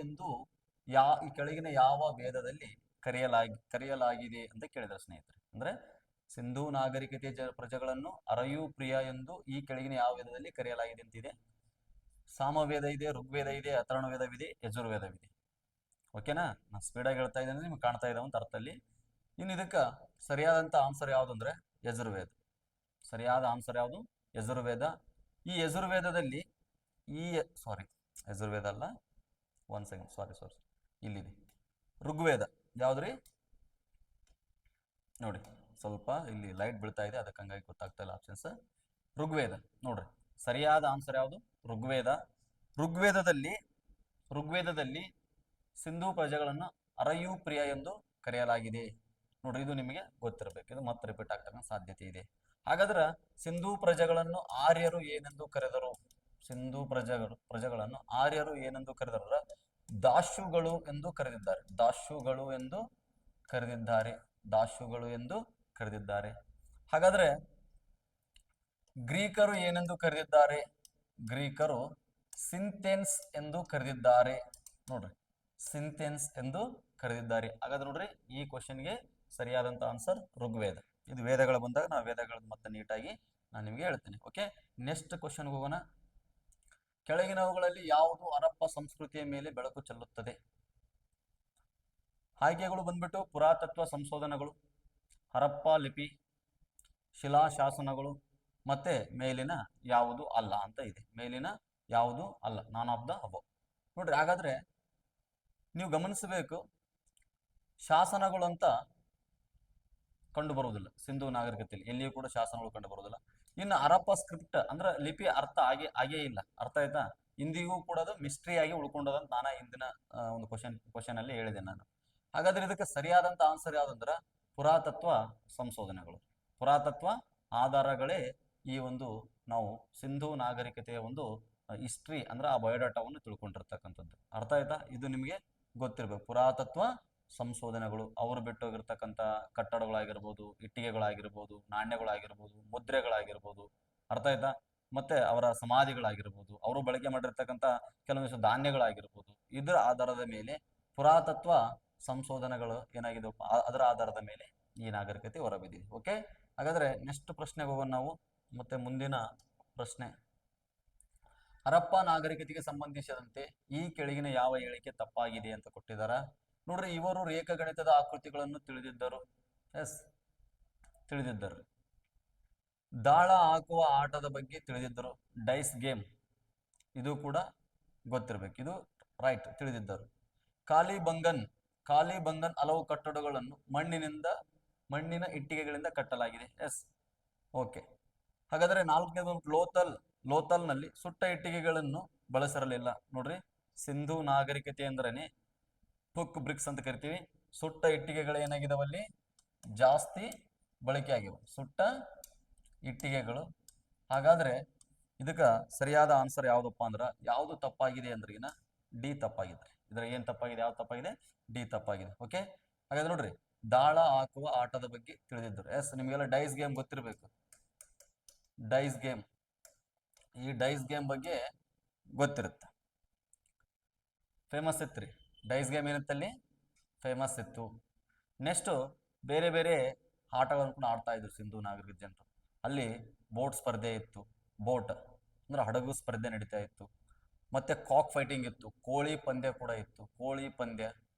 ಎಂದು ಈ ಕೆಳಗಿನ ಯಾವ ವೇದದಲ್ಲಿ ಕರೆಯಲಾಗಿದೆ ಅಂತ ಕೇಳಿದ್ರೆ ಸ್ನೇಹಿತರೆ. ಅಂದ್ರೆ ಸಿಂಧು ನಾಗರಿಕತೆಯ ಪ್ರಜೆಗಳನ್ನು ಅರಯು ಪ್ರಿಯ ಎಂದು ಈ ಕೆಳಗಿನ ಯಾವ ವೇದದಲ್ಲಿ ಕರೆಯಲಾಗಿದೆ ಅಂತಿದೆ. ಸಾಮವೇದ ಇದೆ, ಋಗ್ವೇದ ಇದೆ, ಅಥರ್ವವೇದವಿದೆ, ಯಜುರ್ವೇದವಿದೆ. ಓಕೆನಾ? ನಾನು ಸ್ಪೀಡಾಗಿ ಹೇಳ್ತಾ ಇದ್ದೇನೆ, ನಿಮ್ಗೆ ಕಾಣ್ತಾ ಇದ್ದಾವೆ ಅಂತ ಅರ್ಥದಲ್ಲಿ. ಇನ್ನು ಇದಕ್ಕೆ ಸರಿಯಾದಂಥ ಆನ್ಸರ್ ಯಾವುದು ಅಂದ್ರೆ ಯಜುರ್ವೇದ. ಸರಿಯಾದ ಆನ್ಸರ್ ಯಾವುದು? ಯಜುರ್ವೇದ. ಈ ಯಜುರ್ವೇದದಲ್ಲಿ ಯಜುರ್ವೇದ ಅಲ್ಲ, ಒನ್ ಸೆಕೆಂಡ್, ಸಾರಿ ಇಲ್ಲಿದೆ ಋಗ್ವೇದ. ಯಾವ್ದ್ರಿ? ನೋಡಿ, ಸ್ವಲ್ಪ ಇಲ್ಲಿ ಲೈಟ್ ಬೀಳ್ತಾ ಇದೆ, ಅದಕ್ಕೆ ಹಂಗಾಗಿ ಗೊತ್ತಾಗ್ತಾ ಇಲ್ಲ ಆಪ್ಷನ್ಸ್. ಋಗ್ವೇದ ನೋಡ್ರಿ, ಸರಿಯಾದ ಆನ್ಸರ್ ಯಾವುದು? ಋಗ್ವೇದ. ಋಗ್ವೇದದಲ್ಲಿ ಸಿಂಧು ಪ್ರಜೆಗಳನ್ನು ಅರಯು ಪ್ರಿಯ ಎಂದು ಕರೆಯಲಾಗಿದೆ. ನೋಡ್ರಿ, ಇದು ನಿಮಗೆ ಗೊತ್ತಿರಬೇಕು, ಇದು ಮತ್ತೆ ರಿಪೀಟ್ ಆಗ್ತಕ್ಕಂಥ ಸಾಧ್ಯತೆ ಇದೆ. ಹಾಗಾದ್ರೆ ಸಿಂಧು ಪ್ರಜೆಗಳನ್ನು ಆರ್ಯರು ಏನೆಂದು ಕರೆದರು? ಸಿಂಧು ಪ್ರಜೆಗಳನ್ನು ಆರ್ಯರು ಏನೆಂದು ಕರೆದರ? ದಾಶುಗಳು ಎಂದು ಕರೆದಿದ್ದಾರೆ. ದಾಶುಗಳು ಎಂದು ಕರೆದಿದ್ದಾರೆ. ಹಾಗಾದ್ರೆ ಗ್ರೀಕರು ಏನೆಂದು ಕರೆದಿದ್ದಾರೆ? ಗ್ರೀಕರು ಸಿಂಥೆನ್ಸ್ ಎಂದು ಕರೆದಿದ್ದಾರೆ. ನೋಡ್ರಿ, ಸಿಂಥೆನ್ಸ್ ಎಂದು ಕರೆದಿದ್ದಾರೆ. ಹಾಗಾದ್ರೆ ನೋಡ್ರಿ, ಈ ಕ್ವಶನ್ಗೆ ಸರಿಯಾದಂತ ಆನ್ಸರ್ ಋಗ್ವೇದ. ಇದು ವೇದಗಳು ಬಂದಾಗ ನಾವು ವೇದಗಳನ್ನ ಮತ್ತೆ ನೀಟಾಗಿ ನಾನು ನಿಮಗೆ ಹೇಳ್ತೇನೆ. ಓಕೆ, ನೆಕ್ಸ್ಟ್ ಕ್ವಶನ್ಗೆ ಹೋಗೋಣ. ಕೆಳಗಿನವುಗಳಲ್ಲಿ ಯಾವುದು ಹರಪ್ಪ ಸಂಸ್ಕೃತಿಯ ಮೇಲೆ ಬೆಳಕು ಚೆಲ್ಲುತ್ತದೆ? ಆಯ್ಕೆಗಳು ಬಂದ್ಬಿಟ್ಟು ಪುರಾತತ್ವ ಸಂಶೋಧನೆಗಳು, ಹರಪ್ಪ ಲಿಪಿ, ಶಿಲಾಶಾಸನಗಳು, ಮತ್ತೆ ಮೇಲಿನ ಯಾವುದು ಅಲ್ಲ ಅಂತ ಇದೆ. ಮೇಲಿನ ಯಾವುದು ಅಲ್ಲ, ನಾನ್ ಆಫ್ ದ ಅಬೌವ್. ನೋಡ್ರಿ, ಹಾಗಾದ್ರೆ ನೀವು ಗಮನಿಸಬೇಕು, ಶಾಸನಗಳು ಅಂತ ಕಂಡು ಬರುವುದಿಲ್ಲ ಸಿಂಧು ನಾಗರಿಕತೆಯಲ್ಲಿ, ಎಲ್ಲಿಯೂ ಕೂಡ ಶಾಸನಗಳು ಕಂಡು ಬರುವುದಿಲ್ಲ. ಇನ್ನು ಹರಪ್ಪ ಸ್ಕ್ರಿಪ್ಟ್ ಅಂದ್ರೆ ಲಿಪಿ ಅರ್ಥ ಆಗೇ ಇಲ್ಲ. ಅರ್ಥ ಆಯ್ತಾ? ಇಂದಿಗೂ ಕೂಡ ಅದು ಮಿಸ್ಟ್ರಿ ಆಗಿ ಉಳ್ಕೊಂಡದಂತ ನಾನು ಹಿಂದಿನ ಒಂದು ಕ್ವಶನ್ ಅಲ್ಲಿ ಹೇಳಿದೆ ನಾನು. ಹಾಗಾದ್ರೆ ಇದಕ್ಕೆ ಸರಿಯಾದಂತ ಆನ್ಸರ್ ಯಾವ್ದಂದ್ರ ಪುರಾತತ್ವ ಸಂಶೋಧನೆಗಳು. ಪುರಾತತ್ವ ಆಧಾರಗಳೇ ಈ ಒಂದು ನಾವು ಸಿಂಧು ನಾಗರಿಕತೆಯ ಒಂದು ಹಿಸ್ಟ್ರಿ ಅಂದ್ರೆ ಆ ಬಯೋಡಾಟಾವನ್ನು ತಿಳ್ಕೊಂಡಿರ್ತಕ್ಕಂಥದ್ದು. ಅರ್ಥ ಆಯ್ತಾ? ಇದು ನಿಮಗೆ ಗೊತ್ತಿರ್ಬೇಕು. ಪುರಾತತ್ವ ಸಂಶೋಧನೆಗಳು, ಅವರು ಬಿಟ್ಟೋಗಿರ್ತಕ್ಕಂಥ ಕಟ್ಟಡಗಳಾಗಿರ್ಬೋದು, ಇಟ್ಟಿಗೆಗಳಾಗಿರ್ಬೋದು, ನಾಣ್ಯಗಳಾಗಿರ್ಬೋದು, ಮುದ್ರೆಗಳಾಗಿರ್ಬೋದು. ಅರ್ಥ ಆಯ್ತಾ? ಮತ್ತೆ ಅವರ ಸಮಾಧಿಗಳಾಗಿರ್ಬೋದು, ಅವರು ಬಳಕೆ ಮಾಡಿರ್ತಕ್ಕಂಥ ಕೆಲವೊಂದಿಷ್ಟು ಧಾನ್ಯಗಳಾಗಿರ್ಬೋದು. ಇದರ ಆಧಾರದ ಮೇಲೆ ಪುರಾತತ್ವ ಸಂಶೋಧನೆಗಳು ಏನಾಗಿದೆಪ್ಪ, ಅದರ ಆಧಾರದ ಮೇಲೆ ಈ ನಾಗರಿಕತೆ ಹೊರಬಿದ್ದಿದೆ. ಓಕೆ, ಹಾಗಾದ್ರೆ ನೆಕ್ಸ್ಟ್ ಪ್ರಶ್ನೆಗೆ ಹೋಗೋಣ ನಾವು. ಮತ್ತೆ ಮುಂದಿನ ಪ್ರಶ್ನೆ, ಹರಪ್ಪ ನಾಗರಿಕತೆಗೆ ಸಂಬಂಧಿಸಿದಂತೆ ಈ ಕೆಳಗಿನ ಯಾವ ಹೇಳಿಕೆ ತಪ್ಪಾಗಿದೆ ಅಂತ ಕೊಟ್ಟಿದ್ದಾರೆ. ನೋಡ್ರಿ, ಇವರು ರೇಖಾಗಣಿತದ ಆಕೃತಿಗಳನ್ನು ತಿಳಿದಿದ್ದರು. ಎಸ್, ತಿಳಿದಿದ್ದರು. ದಾಳ ಹಾಕುವ ಆಟದ ಬಗ್ಗೆ ತಿಳಿದಿದ್ದರು. ಡೈಸ್ ಗೇಮ್, ಇದು ಕೂಡ ಗೊತ್ತಿರಬೇಕು. ಇದು ರೈಟ್, ತಿಳಿದಿದ್ದರು. ಕಾಲಿಬಂಗನ್ ಹಲವು ಕಟ್ಟಡಗಳನ್ನು ಮಣ್ಣಿನ ಇಟ್ಟಿಗೆಗಳಿಂದ ಕಟ್ಟಲಾಗಿದೆ. Yes, okay. ಹಾಗಾದ್ರೆ ನಾಲ್ಕನೇದು ಲೋಥಲ್ನಲ್ಲಿ ಸುಟ್ಟ ಇಟ್ಟಿಗೆಗಳನ್ನು ಬಳಸಿರಲಿಲ್ಲ. ನೋಡ್ರಿ, ಸಿಂಧೂ ನಾಗರಿಕತೆ ಅಂದ್ರೇನೆ ಪುಕ್ ಬ್ರಿಕ್ಸ್ ಅಂತ ಕರಿತೀವಿ. ಸುಟ್ಟ ಇಟ್ಟಿಗೆಗಳು ಏನಾಗಿದಾವಲ್ಲಿ ಜಾಸ್ತಿ ಬಳಕೆ ಆಗಿವೆ, ಸುಟ್ಟ ಇಟ್ಟಿಗೆಗಳು. ಹಾಗಾದ್ರೆ ಇದಕ್ಕ ಸರಿಯಾದ ಆನ್ಸರ್ ಯಾವ್ದಪ್ಪ ಅಂದ್ರ, ಯಾವ್ದು ತಪ್ಪಾಗಿದೆ ಅಂದ್ರಿಗಿನ ಡಿ ತಪ್ಪಾಗಿದೆ. ಇದ್ರ ಏನ್ ತಪ್ಪಾಗಿದೆ, ಯಾವ್ದು ತಪ್ಪಾಗಿದೆ? ಡಿ ತಪ್ಪಾಗಿದೆ. ಓಕೆ, ಹಾಗಾದ್ರೆ ನೋಡ್ರಿ, ದಾಳ ಹಾಕುವ ಆಟದ ಬಗ್ಗೆ ತಿಳಿದಿದ್ದರು. ಎಸ್, ನಿಮ್ಗೆಲ್ಲ ಡೈಸ್ ಗೇಮ್ ಗೊತ್ತಿರಬೇಕು. ಡೈಸ್ ಗೇಮ್, ಈ ಡೈಸ್ ಗೇಮ್ ಬಗ್ಗೆ ಗೊತ್ತಿರುತ್ತೆ. ಫೇಮಸ್ ಇತ್ತು ರೀ ಡೈಸ್ ಗೇಮ್, ಏನಿತ್ತಲ್ಲಿ ಫೇಮಸ್ ಇತ್ತು. ನೆಕ್ಸ್ಟ್ ಬೇರೆ ಬೇರೆ ಆಟಗಳನ್ನು ಕೂಡ ಆಡ್ತಾ ಇದ್ರು ಸಿಂಧೂ ನಾಗರಿಕ ಜನರು. ಅಲ್ಲಿ ಬೋಟ್ ಸ್ಪರ್ಧೆ ಇತ್ತು. ಬೋಟ್ ಅಂದ್ರೆ ಹಡಗು ಸ್ಪರ್ಧೆ ನಡೀತಾ ಇತ್ತು. ಮತ್ತೆ ಕಾಕ್ ಫೈಟಿಂಗ್ ಇತ್ತು, ಕೋಳಿ ಪಂದ್ಯ ಕೂಡ ಇತ್ತು. ಕೋಳಿ ಪಂದ್ಯ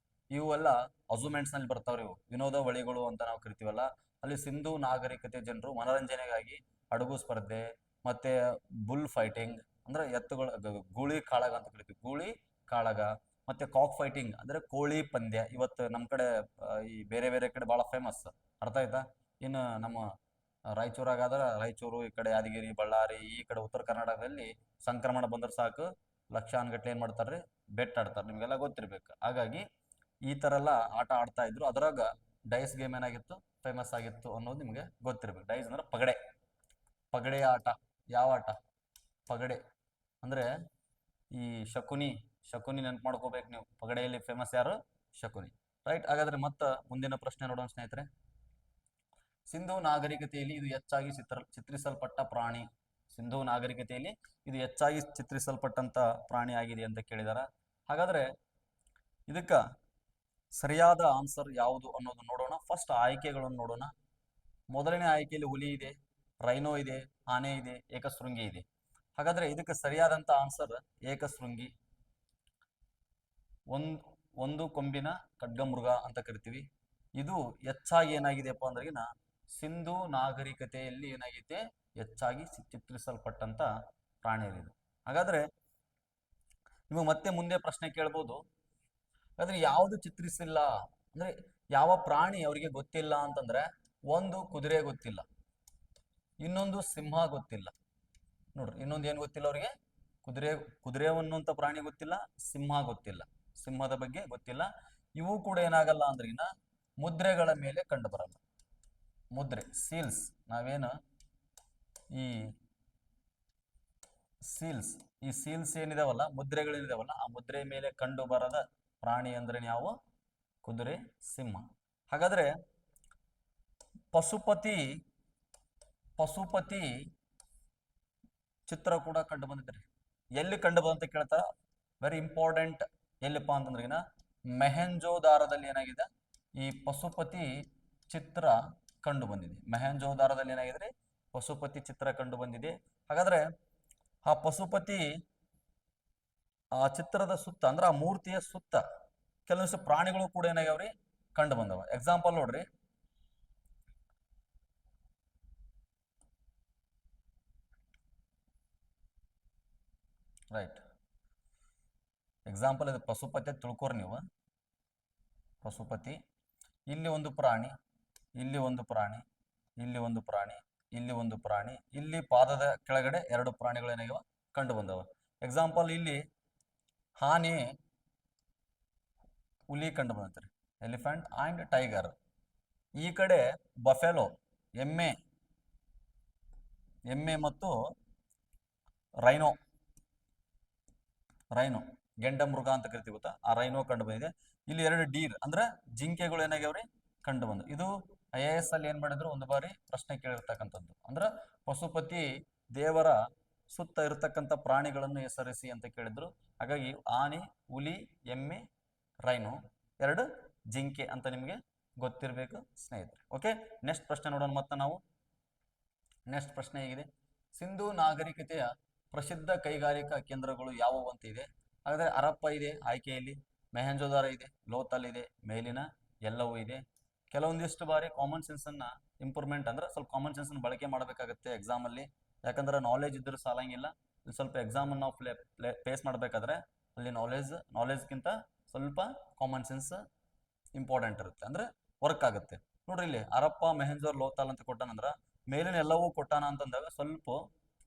ಇವೆಲ್ಲ ಅಜುಮೆಂಟ್ಸ್ ನಲ್ಲಿ ಬರ್ತಾವ್ರಿ. ಇವು ವಿನೋದಾವಳಿಗಳು ಅಂತ ನಾವು ಕರಿತೀವಲ್ಲ. ಅಲ್ಲಿ ಸಿಂಧೂ ನಾಗರಿಕತೆ ಜನರು ಮನೋರಂಜನೆಗಾಗಿ ಹಡಗು ಸ್ಪರ್ಧೆ, ಮತ್ತೆ ಬುಲ್ ಫೈಟಿಂಗ್ ಅಂದ್ರೆ ಎತ್ತುಗಳ ಗೂಳಿ ಕಾಳಗ ಅಂತ ಕರಿತೀವಿ, ಗೂಳಿ ಕಾಳಗ, ಮತ್ತೆ ಕಾಕ್ ಫೈಟಿಂಗ್ ಅಂದ್ರೆ ಕೋಳಿ ಪಂದ್ಯ. ಇವತ್ತು ನಮ್ಮ ಕಡೆ ಈ ಬೇರೆ ಬೇರೆ ಕಡೆ ಬಹಳ ಫೇಮಸ್, ಅರ್ಥ ಆಯ್ತಾ? ಇನ್ನು ನಮ್ಮ ರಾಯಚೂರಾಗಾದ್ರೆ ರಾಯಚೂರು, ಈ ಕಡೆ ಯಾದಗಿರಿ, ಬಳ್ಳಾರಿ, ಈ ಕಡೆ ಉತ್ತರ ಕರ್ನಾಟಕದಲ್ಲಿ ಸಂಕ್ರಮಣ ಬಂದ್ರೆ ಸಾಕು ಲಕ್ಷಾನ್ಗಟ್ಲೆ ಏನ್ ಮಾಡ್ತಾರ್ರಿ, ಬೆಟ್ ಆಡ್ತಾರೆ. ನಿಮ್ಗೆಲ್ಲ ಗೊತ್ತಿರ್ಬೇಕು. ಹಾಗಾಗಿ ಈ ತರ ಎಲ್ಲ ಆಟ ಆಡ್ತಾ ಇದ್ರು. ಅದ್ರಾಗ ಡೈಸ್ ಗೇಮ್ ಏನಾಗಿತ್ತು, ಫೇಮಸ್ ಆಗಿತ್ತು ಅನ್ನೋದು ನಿಮ್ಗೆ ಗೊತ್ತಿರ್ಬೇಕು. ಡೈಸ್ ಅಂದ್ರೆ ಪಗಡೆ ಆಟ. ಯಾವ ಆಟ? ಪಗಡೆ ಅಂದ್ರೆ ಈ ಶಕುನಿ ನೆನ್ಪು ಮಾಡ್ಕೋಬೇಕು ನೀವು. ಪಗಡೆಯಲ್ಲಿ ಫೇಮಸ್ ಯಾರು? ಶಕುನಿ, ರೈಟ್. ಹಾಗಾದ್ರೆ ಮತ್ತ ಮುಂದಿನ ಪ್ರಶ್ನೆ ನೋಡೋಣ ಸ್ನೇಹಿತರೆ. ಸಿಂಧೂ ನಾಗರಿಕತೆಯಲ್ಲಿ ಇದು ಹೆಚ್ಚಾಗಿ ಚಿತ್ರಿಸಲ್ಪಟ್ಟ ಪ್ರಾಣಿ. ಸಿಂಧೂ ನಾಗರಿಕತೆಯಲ್ಲಿ ಇದು ಹೆಚ್ಚಾಗಿ ಚಿತ್ರಿಸಲ್ಪಟ್ಟಂತ ಪ್ರಾಣಿ ಆಗಿದೆ ಅಂತ ಕೇಳಿದಾರ. ಹಾಗಾದ್ರೆ ಇದಕ್ಕ ಸರಿಯಾದ ಆನ್ಸರ್ ಯಾವುದು ಅನ್ನೋದು ನೋಡೋಣ. ಫಸ್ಟ್ ಆಯ್ಕೆಗಳನ್ನು ನೋಡೋಣ. ಮೊದಲನೇ ಆಯ್ಕೆಯಲ್ಲಿ ಹುಲಿ ಇದೆ, ರೈನೋ ಇದೆ, ಆನೆ ಇದೆ, ಏಕಶೃಂಗಿ ಇದೆ. ಹಾಗಾದ್ರೆ ಇದಕ್ಕೆ ಸರಿಯಾದಂತ ಆನ್ಸರ್ ಏಕಶೃಂಗಿ. ಒಂದು ಕೊಂಬಿನ ಖಡ್ಗಮೃಗ ಅಂತ ಕರಿತೀವಿ. ಇದು ಹೆಚ್ಚಾಗಿ ಏನಾಗಿದೆಯಪ್ಪ ಅಂದ್ರೆಗಿನ ಸಿಂಧೂ ನಾಗರಿಕತೆಯಲ್ಲಿ ಏನಾಗಿದೆ, ಹೆಚ್ಚಾಗಿ ಚಿತ್ರಿಸಲ್ಪಟ್ಟಂತ ಪ್ರಾಣಿ ಇದು. ಹಾಗಾದ್ರೆ ನಿಮಗೆ ಮತ್ತೆ ಮುಂದೆ ಪ್ರಶ್ನೆ ಕೇಳ್ಬೋದು, ಹಾಗಾದ್ರೆ ಯಾವುದು ಚಿತ್ರಿಸಿಲ್ಲ ಅಂದ್ರೆ ಯಾವ ಪ್ರಾಣಿ ಅವರಿಗೆ ಗೊತ್ತಿಲ್ಲ ಅಂತಂದ್ರೆ, ಒಂದು ಕುದುರೆ ಗೊತ್ತಿಲ್ಲ, ಇನ್ನೊಂದು ಸಿಂಹ ಗೊತ್ತಿಲ್ಲ. ನೋಡ್ರಿ, ಇನ್ನೊಂದು ಏನ್ ಗೊತ್ತಿಲ್ಲ ಅವ್ರಿಗೆ? ಕುದುರೆ ಅನ್ನುವಂತ ಪ್ರಾಣಿ ಗೊತ್ತಿಲ್ಲ, ಸಿಂಹ ಗೊತ್ತಿಲ್ಲ, ಸಿಂಹದ ಬಗ್ಗೆ ಗೊತ್ತಿಲ್ಲ. ಇವು ಕೂಡ ಏನಾಗಲ್ಲ ಅಂದ್ರಿಗಿನ ಮುದ್ರೆಗಳ ಮೇಲೆ ಕಂಡು ಬರಲ್ಲ. ಮುದ್ರೆ, ಸೀಲ್ಸ್, ನಾವೇನು ಈ ಸೀಲ್ಸ್ ಏನಿದಾವಲ್ಲ, ಮುದ್ರೆಗಳೇನಿದಾವಲ್ಲ, ಆ ಮುದ್ರೆ ಮೇಲೆ ಕಂಡು ಬರದ ಪ್ರಾಣಿ ಅಂದ್ರೆ ಯಾವ? ಕುದುರೆ, ಸಿಂಹ. ಹಾಗಾದ್ರೆ ಪಶುಪತಿ ಚಿತ್ರ ಕೂಡ ಕಂಡು ಬಂದಿದ್ರಿ. ಎಲ್ಲಿ ಕಂಡು ಬಂದಂತ ಕೇಳ್ತಾರ, ವೆರಿ ಇಂಪಾರ್ಟೆಂಟ್. ಎಲ್ಲಿಪ್ಪ ಅಂತಂದ್ರಿಗಿನ ಮೆಹೆಂಜೋದಾರದಲ್ಲಿ ಏನಾಗಿದೆ, ಈ ಪಶುಪತಿ ಚಿತ್ರ ಕಂಡು ಬಂದಿದೆ. ಮೆಹೆಂಜೋದಾರದಲ್ಲಿ ಏನಾಗಿದೆ, ಪಶುಪತಿ ಚಿತ್ರ ಕಂಡು ಬಂದಿದೆ. ಹಾಗಾದ್ರೆ ಆ ಪಶುಪತಿ ಆ ಚಿತ್ರದ ಸುತ್ತ ಅಂದ್ರೆ ಆ ಮೂರ್ತಿಯ ಸುತ್ತ ಕೆಲವೊಂದಿಷ್ಟು ಪ್ರಾಣಿಗಳು ಕೂಡ ಏನಾಗ್ಯಾವ್ರಿ, ಕಂಡು ಬಂದವ. ಎಕ್ಸಾಂಪಲ್ ನೋಡ್ರಿ, ರೈಟ್. ಎಕ್ಸಾಂಪಲ್ ಇದು ಪಶುಪತಿ ತಿಳ್ಕೊರಿ ನೀವು. ಪಶುಪತಿ, ಇಲ್ಲಿ ಒಂದು ಪ್ರಾಣಿ, ಇಲ್ಲಿ ಒಂದು ಪ್ರಾಣಿ, ಇಲ್ಲಿ ಒಂದು ಪ್ರಾಣಿ, ಇಲ್ಲಿ ಒಂದು ಪ್ರಾಣಿ, ಇಲ್ಲಿ ಪಾದದ ಕೆಳಗಡೆ ಎರಡು ಪ್ರಾಣಿಗಳು ಏನಾಗ್ಯಾವ, ಕಂಡು ಬಂದವ. ಎಕ್ಸಾಂಪಲ್ ಇಲ್ಲಿ ಆನೆ, ಹುಲಿ ಕಂಡು ಬಂದತ್ರಿ, ಎಲಿಫೆಂಟ್ ಅಂಡ್ ಟೈಗರ್. ಈ ಕಡೆ ಬಫೆಲೋ, ಎಮ್ಮೆ ಮತ್ತು ರೈನೋ ಗೆಂಡ ಮೃಗ ಅಂತ ಕರಿತೀವಿ ಗೊತ್ತಾ, ಆ ರೈನೋ ಕಂಡು ಬಂದಿದೆ. ಇಲ್ಲಿ ಎರಡು ಡೀರ್ ಅಂದ್ರೆ ಜಿಂಕೆಗಳು ಏನಾಗ್ಯಾವ್ರಿ, ಕಂಡು ಬಂದು. ಇದು IAS ಅಲ್ಲಿ ಏನ್ ಮಾಡಿದ್ರು, ಒಂದು ಬಾರಿ ಪ್ರಶ್ನೆ ಕೇಳಿರ್ತಕ್ಕಂಥದ್ದು. ಅಂದ್ರ ಪಶುಪತಿ ದೇವರ ಸುತ್ತ ಇರತಕ್ಕಂಥ ಪ್ರಾಣಿಗಳನ್ನು ಹೆಸರಿಸಿ ಅಂತ ಕೇಳಿದ್ರು. ಹಾಗಾಗಿ ಆನೆ, ಹುಲಿ, ಎಮ್ಮೆ, ರೈನೋ, ಎರಡು ಜಿಂಕೆ ಅಂತ ನಿಮಗೆ ಗೊತ್ತಿರಬೇಕು ಸ್ನೇಹಿತರೆ. ಓಕೆ, ನೆಕ್ಸ್ಟ್ ಪ್ರಶ್ನೆ ನೋಡೋಣ ಮತ್ತೆ ನಾವು. ನೆಕ್ಸ್ಟ್ ಪ್ರಶ್ನೆ ಹೇಗಿದೆ, ಸಿಂಧೂ ನಾಗರಿಕತೆಯ ಪ್ರಸಿದ್ಧ ಕೈಗಾರಿಕಾ ಕೇಂದ್ರಗಳು ಯಾವುವು ಅಂತ ಇದೆ. ಹಾಗಾದ್ರೆ ಹರಪ್ಪ ಇದೆ ಆಯ್ಕೆಯಲ್ಲಿ, ಮೆಹಂಜೋದಾರ ಇದೆ, ಲೋಥಲ್ ಇದೆ, ಮೇಲಿನ ಎಲ್ಲವೂ ಇದೆ. ಕೆಲವೊಂದಿಷ್ಟು ಬಾರಿ ಕಾಮನ್ ಸೆನ್ಸ್ ಅನ್ನ ಇಂಪ್ರೂವ್ಮೆಂಟ್ ಅಂದ್ರೆ ಸ್ವಲ್ಪ ಕಾಮನ್ ಸೆನ್ಸ್ ಅನ್ನು ಬಳಕೆ ಮಾಡಬೇಕಾಗುತ್ತೆ ಎಕ್ಸಾಮ್ ಅಲ್ಲಿ. ಯಾಕಂದ್ರೆ ನಾಲೆಜ್ ಇದ್ರೂ ಸಾಲಂಗಿಲ್ಲ, ಸ್ವಲ್ಪ ಎಕ್ಸಾಮ್ ಅನ್ನು ನಾವು ಫೇಸ್ ಮಾಡಬೇಕಾದ್ರೆ ಅಲ್ಲಿ ನಾಲೆಜ್ಗಿಂತ ಸ್ವಲ್ಪ ಕಾಮನ್ ಸೆನ್ಸ್ ಇಂಪಾರ್ಟೆಂಟ್ ಇರುತ್ತೆ, ಅಂದ್ರೆ ವರ್ಕ್ ಆಗುತ್ತೆ. ನೋಡ್ರಿ ಇಲ್ಲಿ ಹರಪ್ಪ ಮೆಹಂಜೋರ್ ಲೋಥಲ್ ಅಂತ ಕೊಟ್ಟಾನಂದ್ರ ಮೇಲಿನ ಎಲ್ಲವೂ ಕೊಟ್ಟಾನ ಅಂತಂದಾಗ ಸ್ವಲ್ಪ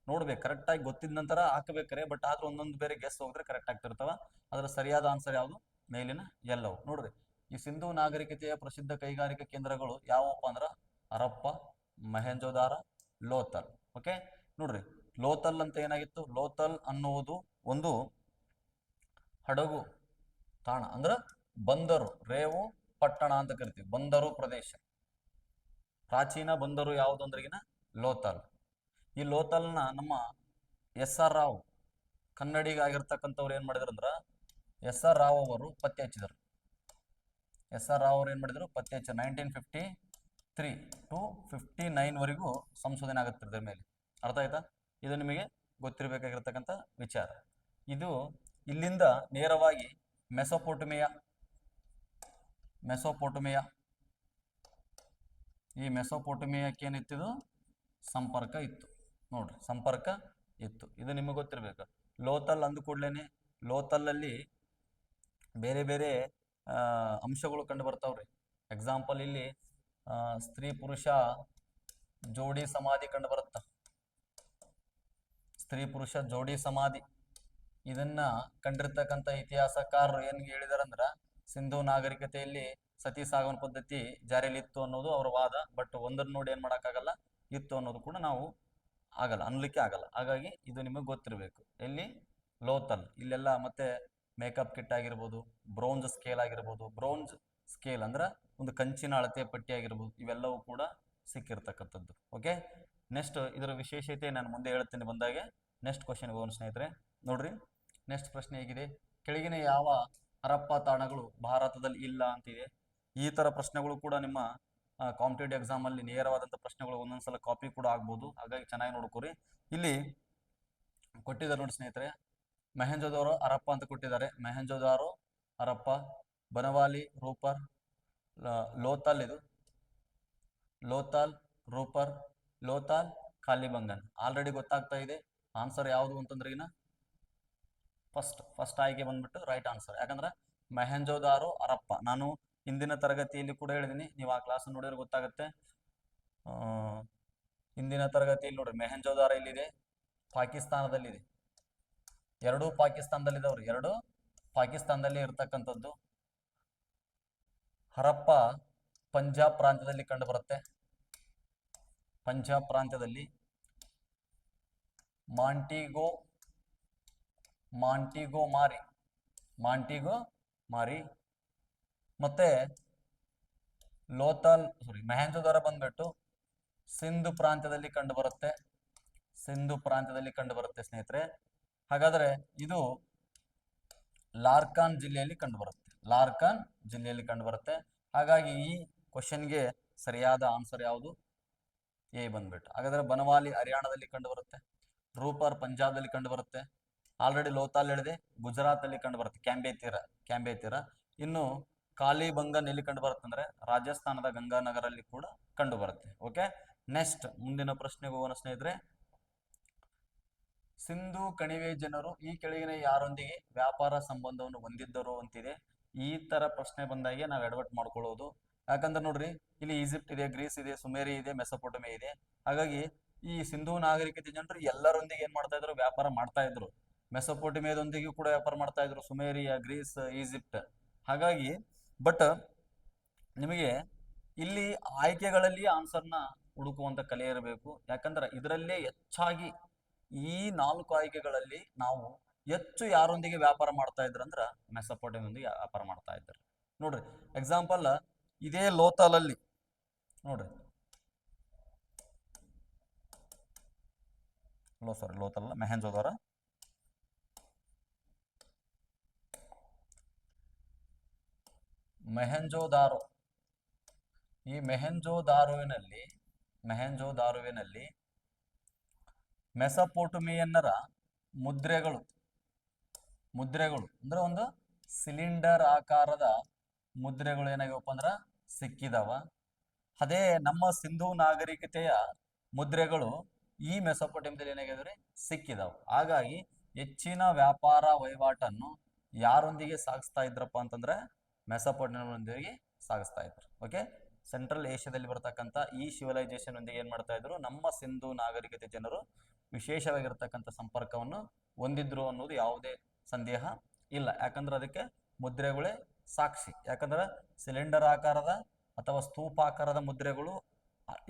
ನೋಡ್ಬೇಕು, ಕರೆಕ್ಟ್ ಆಗಿ ಗೊತ್ತಿದ ನಂತರ ಹಾಕಬೇಕ್ರೆ, ಬಟ್ ಆದ್ರೂ ಒಂದೊಂದು ಬೇರೆ ಗೆಸ್ ಹೋದ್ರೆ ಕರೆಕ್ಟ್ ಆಗ್ತಿರ್ತಾವ. ಅದ್ರ ಸರಿಯಾದ ಆನ್ಸರ್ ಯಾವುದು, ಮೇಲಿನ ಎಲ್ಲವೂ. ನೋಡ್ರಿ ಈ ಸಿಂಧೂ ನಾಗರಿಕತೆಯ ಪ್ರಸಿದ್ಧ ಕೈಗಾರಿಕಾ ಕೇಂದ್ರಗಳು ಯಾವಪ್ಪ ಅಂದ್ರ ಹರಪ್ಪ, ಮೆಹಂಜೋದಾರ, ಲೋಥಲ್. ಓಕೆ, ನೋಡ್ರಿ ಲೋಥಲ್ ಅಂತ ಏನಾಗಿತ್ತು, ಲೋಥಲ್ ಅನ್ನುವುದು ಒಂದು ಹಡಗು ತಾಣ, ಅಂದ್ರ ಬಂದರು, ರೇವು ಪಟ್ಟಣ ಅಂತ ಕರಿತೀವಿ, ಬಂದರು ಪ್ರದೇಶ. ಪ್ರಾಚೀನ ಬಂದರು ಯಾವುದು ಅಂದ್ರಿಗಿನ ಲೋಥಲ್. ಈ ಲೋಥಲ್ನ ನಮ್ಮ ಎಸ್.ಆರ್. ರಾವ್ ಕನ್ನಡಿಗಾಗಿರ್ತಕ್ಕಂಥವ್ರು ಏನ್ ಮಾಡಿದ್ರು ಅಂದ್ರ ಎಸ್.ಆರ್. ರಾವ್ ಅವರು ಪತ್ತೆ ಹಚ್ಚಿದರು. ಎಸ್.ಆರ್. ರಾವ್ ಅವರು ಏನ್ ಮಾಡಿದ್ರು, ಪತ್ತೆ ಹಚ್ಚಿದ್ರು 1953 to 59 ವರೆಗೂ ಸಂಶೋಧನೆ ಆಗುತ್ತಿದ್ರ ಮೇಲೆ. ಅರ್ಥ ಆಯ್ತಾ, ಇದು ನಿಮಗೆ ಗೊತ್ತಿರಬೇಕಾಗಿರ್ತಕ್ಕಂಥ ವಿಚಾರ. ಇದು ಇಲ್ಲಿಂದ ನೇರವಾಗಿ ಮೆಸೊಪೊಟಮಿಯಾ ಈ ಮೆಸೊಪೊಟಮಿಯಾಕ್ಕೆ ಏನಿತ್ತಿದು ಸಂಪರ್ಕ ಇತ್ತು. ನೋಡ್ರಿ ಸಂಪರ್ಕ ಇತ್ತು, ಇದು ನಿಮಗೆ ಗೊತ್ತಿರಬೇಕು. ಲೋಥಲ್ ಅಂದ ಕೂಡ್ಲೇನೆ ಲೋಥಲ್ಲಲ್ಲಿ ಬೇರೆ ಬೇರೆ ಅಂಶಗಳು ಕಂಡು ಬರ್ತಾವ್ರಿ. ಎಕ್ಸಾಂಪಲ್ ಇಲ್ಲಿ ಸ್ತ್ರೀ ಪುರುಷ ಜೋಡಿ ಸಮಾಧಿ ಕಂಡು ಬರುತ್ತ, ಸ್ತ್ರೀ ಪುರುಷ ಜೋಡಿ ಸಮಾಧಿ. ಇದನ್ನ ಕಂಡಿರ್ತಕ್ಕಂಥ ಇತಿಹಾಸಕಾರರು ಏನ್ ಹೇಳಿದಾರಂದ್ರ ಸಿಂಧೂ ನಾಗರಿಕತೆಯಲ್ಲಿ ಸತಿ ಸಾಗಮನ ಪದ್ಧತಿ ಜಾರಿಯಲ್ಲಿ ಇತ್ತು ಅನ್ನೋದು ಅವರ ವಾದ. ಬಟ್ ಒಂದನ್ನ ನೋಡಿ ಏನ್ ಮಾಡಕ್ಕಾಗಲ್ಲ, ಇತ್ತು ಅನ್ನೋದು ಕೂಡ ನಾವು ಆಗಲ್ಲ, ಅನ್ಲಿಕ್ಕೆ ಆಗಲ್ಲ. ಹಾಗಾಗಿ ಇದು ನಿಮಗೆ ಗೊತ್ತಿರಬೇಕು. ಎಲ್ಲಿ ಲೋಥಲ್, ಇಲ್ಲೆಲ್ಲ ಮತ್ತೆ ಮೇಕಪ್ ಕಿಟ್ ಆಗಿರ್ಬೋದು, ಬ್ರೋಂಜ್ ಸ್ಕೇಲ್ ಆಗಿರ್ಬೋದು. ಬ್ರೋಂಜ್ ಸ್ಕೇಲ್ ಅಂದ್ರೆ ಒಂದು ಕಂಚಿನ ಅಳತೆ ಪಟ್ಟಿ ಆಗಿರ್ಬೋದು, ಇವೆಲ್ಲವೂ ಕೂಡ ಸಿಕ್ಕಿರ್ತಕ್ಕಂಥದ್ದು. ಓಕೆ, ನೆಕ್ಸ್ಟ್ ಇದರ ವಿಶೇಷತೆ ನಾನು ಮುಂದೆ ಹೇಳ್ತೀನಿ ಬಂದಾಗೆ. ನೆಕ್ಸ್ಟ್ ಕ್ವಶನ್ ಹೋಗೋಣ ಸ್ನೇಹಿತರೆ. ನೋಡ್ರಿ ನೆಕ್ಸ್ಟ್ ಪ್ರಶ್ನೆ ಹೇಗಿದೆ, ಕೆಳಗಿನ ಯಾವ ಹರಪ್ಪ ತಾಣಗಳು ಭಾರತದಲ್ಲಿ ಇಲ್ಲ ಅಂತಿದೆ. ಈ ತರ ಪ್ರಶ್ನೆಗಳು ಕೂಡ ನಿಮ್ಮ ಕಾಂಪಿಟೇಟಿವ್ ಎಕ್ಸಾಮ್ ಅಲ್ಲಿ ನೇರವಾದಂಥ ಪ್ರಶ್ನೆಗಳು ಒಂದೊಂದ್ಸಲ ಕಾಪಿ ಕೂಡ ಆಗ್ಬೋದು. ಹಾಗಾಗಿ ಚೆನ್ನಾಗಿ ನೋಡ್ಕೋರಿ. ಇಲ್ಲಿ ಕೊಟ್ಟಿದ್ದಾರೆ ನೋಡಿ ಸ್ನೇಹಿತರೆ, ಮೆಹಂಜೋದಾರೋ ಹರಪ್ಪ ಅಂತ ಕೊಟ್ಟಿದ್ದಾರೆ. ಮೆಹಂಜೋದಾರೋ ಹರಪ್ಪ, ಬನವಾಲಿ, ರೂಪರ್, ಲೋಥಲ್, ಇದು ಲೋಥಲ್, ರೂಪರ್, ಲೋಥಲ್, ಕಾಲಿಬಂಗನ್. ಆಲ್ರೆಡಿ ಗೊತ್ತಾಗ್ತಾ ಇದೆ ಆನ್ಸರ್ ಯಾವುದು ಅಂತಂದ್ರೆ ಫಸ್ಟ್ ಆಯ್ಕೆ ಬಂದ್ಬಿಟ್ಟು ರೈಟ್ ಆನ್ಸರ್. ಯಾಕಂದ್ರೆ ಮೆಹಂಜೋದಾರೋ ಹರಪ್ಪ ನಾನು ಹಿಂದಿನ ತರಗತಿಯಲ್ಲಿ ಕೂಡ ಹೇಳಿದೀನಿ, ನೀವು ಆ ಕ್ಲಾಸ್ ನೋಡಿದ್ರೆ ಗೊತ್ತಾಗುತ್ತೆ. ಹಿಂದಿನ ತರಗತಿಯಲ್ಲಿ ನೋಡ್ರಿ ಮೆಹಂಜೋದಾರ ಇಲ್ಲಿದೆ, ಪಾಕಿಸ್ತಾನದಲ್ಲಿದೆ. ಎರಡೂ ಪಾಕಿಸ್ತಾನದಲ್ಲಿದ್ದಾವ್ರಿ, ಎರಡು ಪಾಕಿಸ್ತಾನದಲ್ಲಿ ಇರ್ತಕ್ಕಂಥದ್ದು. ಹರಪ್ಪ ಪಂಜಾಬ್ ಪ್ರಾಂತ್ಯದಲ್ಲಿ ಕಂಡು ಬರುತ್ತೆ. ಪಂಜಾಬ್ ಪ್ರಾಂತ್ಯದಲ್ಲಿ ಮಾಂಟಿಗೋ ಮಾರಿ ಮತ್ತೆ ಮೆಹಂಜೋದಾರ ಬಂದ್ಬಿಟ್ಟು ಸಿಂಧು ಪ್ರಾಂತ್ಯದಲ್ಲಿ ಕಂಡು ಬರುತ್ತೆ. ಸ್ನೇಹಿತರೆ. ಹಾಗಾದ್ರೆ ಇದು ಲಾರ್ಕಾನ್ ಜಿಲ್ಲೆಯಲ್ಲಿ ಕಂಡು ಬರುತ್ತೆ. ಹಾಗಾಗಿ ಈ ಕ್ವಶನ್ಗೆ ಸರಿಯಾದ ಆನ್ಸರ್ ಯಾವುದು, ಎ ಬಂದ್ಬಿಟ್ಟು. ಹಾಗಾದ್ರೆ ಬನವಾಲಿ ಹರಿಯಾಣದಲ್ಲಿ ಕಂಡು ಬರುತ್ತೆ, ರೂಪರ್ ಪಂಜಾಬ್ದಲ್ಲಿ ಕಂಡು ಬರುತ್ತೆ, ಆಲ್ರೆಡಿ ಲೋಥಲ್ ಹೇಳಿದೆ ಗುಜರಾತ್ ಅಲ್ಲಿ ಕಂಡು ಬರುತ್ತೆ, ಕ್ಯಾಂಬೆ ತೀರ. ಇನ್ನು ಕಾಲಿಬಂಗನ್ ಎಲ್ಲಿ ಕಂಡು ಬರುತ್ತೆ ಅಂದ್ರೆ ರಾಜಸ್ಥಾನದ ಗಂಗಾನಗರಲ್ಲಿ ಕೂಡ ಕಂಡು ಬರುತ್ತೆ. ಓಕೆ, ನೆಕ್ಸ್ಟ್ ಮುಂದಿನ ಪ್ರಶ್ನೆಗೆ ಹೋಗೋಣ ಸ್ನೇಹಿತರೆ. ಸಿಂಧೂ ಕಣಿವೆ ಜನರು ಈ ಕೆಳಗಿನ ಯಾರೊಂದಿಗೆ ವ್ಯಾಪಾರ ಸಂಬಂಧವನ್ನು ಹೊಂದಿದ್ದರು ಅಂತಿದೆ. ಈ ತರ ಪ್ರಶ್ನೆ ಬಂದಾಗೆ ನಾವು ಎಡವಟ್ ಮಾಡ್ಕೊಳ್ಳೋದು. ಯಾಕಂದ್ರೆ ನೋಡ್ರಿ ಇಲ್ಲಿ ಈಜಿಪ್ಟ್ ಇದೆ, ಗ್ರೀಸ್ ಇದೆ, ಸುಮೇರಿ ಇದೆ, ಮೆಸೊಪೊಟಮಿಯಾ ಇದೆ. ಹಾಗಾಗಿ ಈ ಸಿಂಧೂ ನಾಗರಿಕತೆ ಜನರು ಎಲ್ಲರೊಂದಿಗೆ ಏನ್ ಮಾಡ್ತಾ ಇದ್ರು, ವ್ಯಾಪಾರ ಮಾಡ್ತಾ ಇದ್ರು. ಮೆಸೊಪೊಟಮಿಯಾದೊಂದಿಗೂ ಕೂಡ ವ್ಯಾಪಾರ ಮಾಡ್ತಾ ಇದ್ರು, ಸುಮೇರಿಯಾ, ಗ್ರೀಸ್, ಈಜಿಪ್ಟ್. ಹಾಗಾಗಿ ಬಟ್ ನಿಮಗೆ ಇಲ್ಲಿ ಆಯ್ಕೆಗಳಲ್ಲಿ ಆನ್ಸರ್ನ ಹುಡುಕುವಂತ ಕಲೆ ಇರಬೇಕು. ಯಾಕಂದ್ರೆ ಇದರಲ್ಲೇ ಹೆಚ್ಚಾಗಿ ಈ 4 ಆಯ್ಕೆಗಳಲ್ಲಿ ನಾವು ಹೆಚ್ಚು ಯಾರೊಂದಿಗೆ ವ್ಯಾಪಾರ ಮಾಡ್ತಾ ಇದ್ರ ಅಂದ್ರ ಮೆಸೊಪೊಟಮಿಯಾದೊಂದಿಗೆ ವ್ಯಾಪಾರ ಮಾಡ್ತಾ ಇದ್ರು. ನೋಡ್ರಿ ಎಕ್ಸಾಂಪಲ್ ಇದೇ ಲೋಥಲ್ ಅಲ್ಲಿ ನೋಡ್ರಿ, ಲೋಥಲ್ ಮೆಹಂಜೋದಾರ. ಮೆಹಂಜೋದಾರೋ ಈ ಮೆಹೆಂಜೋದಾರುವಿನಲ್ಲಿ ಮೆಸಪೋಟಮಿಯನ್ನರ ಮುದ್ರೆಗಳು ಅಂದ್ರೆ ಒಂದು ಸಿಲಿಂಡರ್ ಆಕಾರದ ಮುದ್ರೆಗಳು ಏನಾಗ್ಯವಪ್ಪ ಅಂದ್ರ ಸಿಕ್ಕಿದಾವ. ಅದೇ ನಮ್ಮ ಸಿಂಧೂ ನಾಗರಿಕತೆಯ ಮುದ್ರೆಗಳು ಈ ಮೆಸೊಪೊಟೇಮಿಯಾದಲ್ಲಿ ಏನಾಗಿದ್ರಿ ಸಿಕ್ಕಿದಾವ. ಹಾಗಾಗಿ ಹೆಚ್ಚಿನ ವ್ಯಾಪಾರ ವಹಿವಾಟನ್ನು ಯಾರೊಂದಿಗೆ ಸಾಗಿಸ್ತಾ ಇದ್ರಪ್ಪ ಅಂತಂದ್ರೆ ಮೆಸೊಪೊಟೇಮಿಯಾದೊಂದಿಗೆ ಸಾಗಿಸ್ತಾ ಇದ್ರು. ಓಕೆ, ಸೆಂಟ್ರಲ್ ಏಷ್ಯಾದಲ್ಲಿ ಬರ್ತಕ್ಕಂಥ ಈ ಸಿವಿಲೈಸೇಷನ್ ಒಂದಿಗೆ ಏನ್ ಮಾಡ್ತಾ ಇದ್ರು, ನಮ್ಮ ಸಿಂಧೂ ನಾಗರಿಕತೆ ಜನರು ವಿಶೇಷವಾಗಿರ್ತಕ್ಕಂಥ ಸಂಪರ್ಕವನ್ನು ಹೊಂದಿದ್ರು ಅನ್ನೋದು ಯಾವುದೇ ಸಂದೇಹ ಇಲ್ಲ. ಯಾಕಂದ್ರೆ ಅದಕ್ಕೆ ಮುದ್ರೆಗಳೇ ಸಾಕ್ಷಿ. ಯಾಕಂದ್ರೆ ಸಿಲಿಂಡರ್ ಆಕಾರದ ಅಥವಾ ಸ್ತೂಪಾಕಾರದ ಮುದ್ರೆಗಳು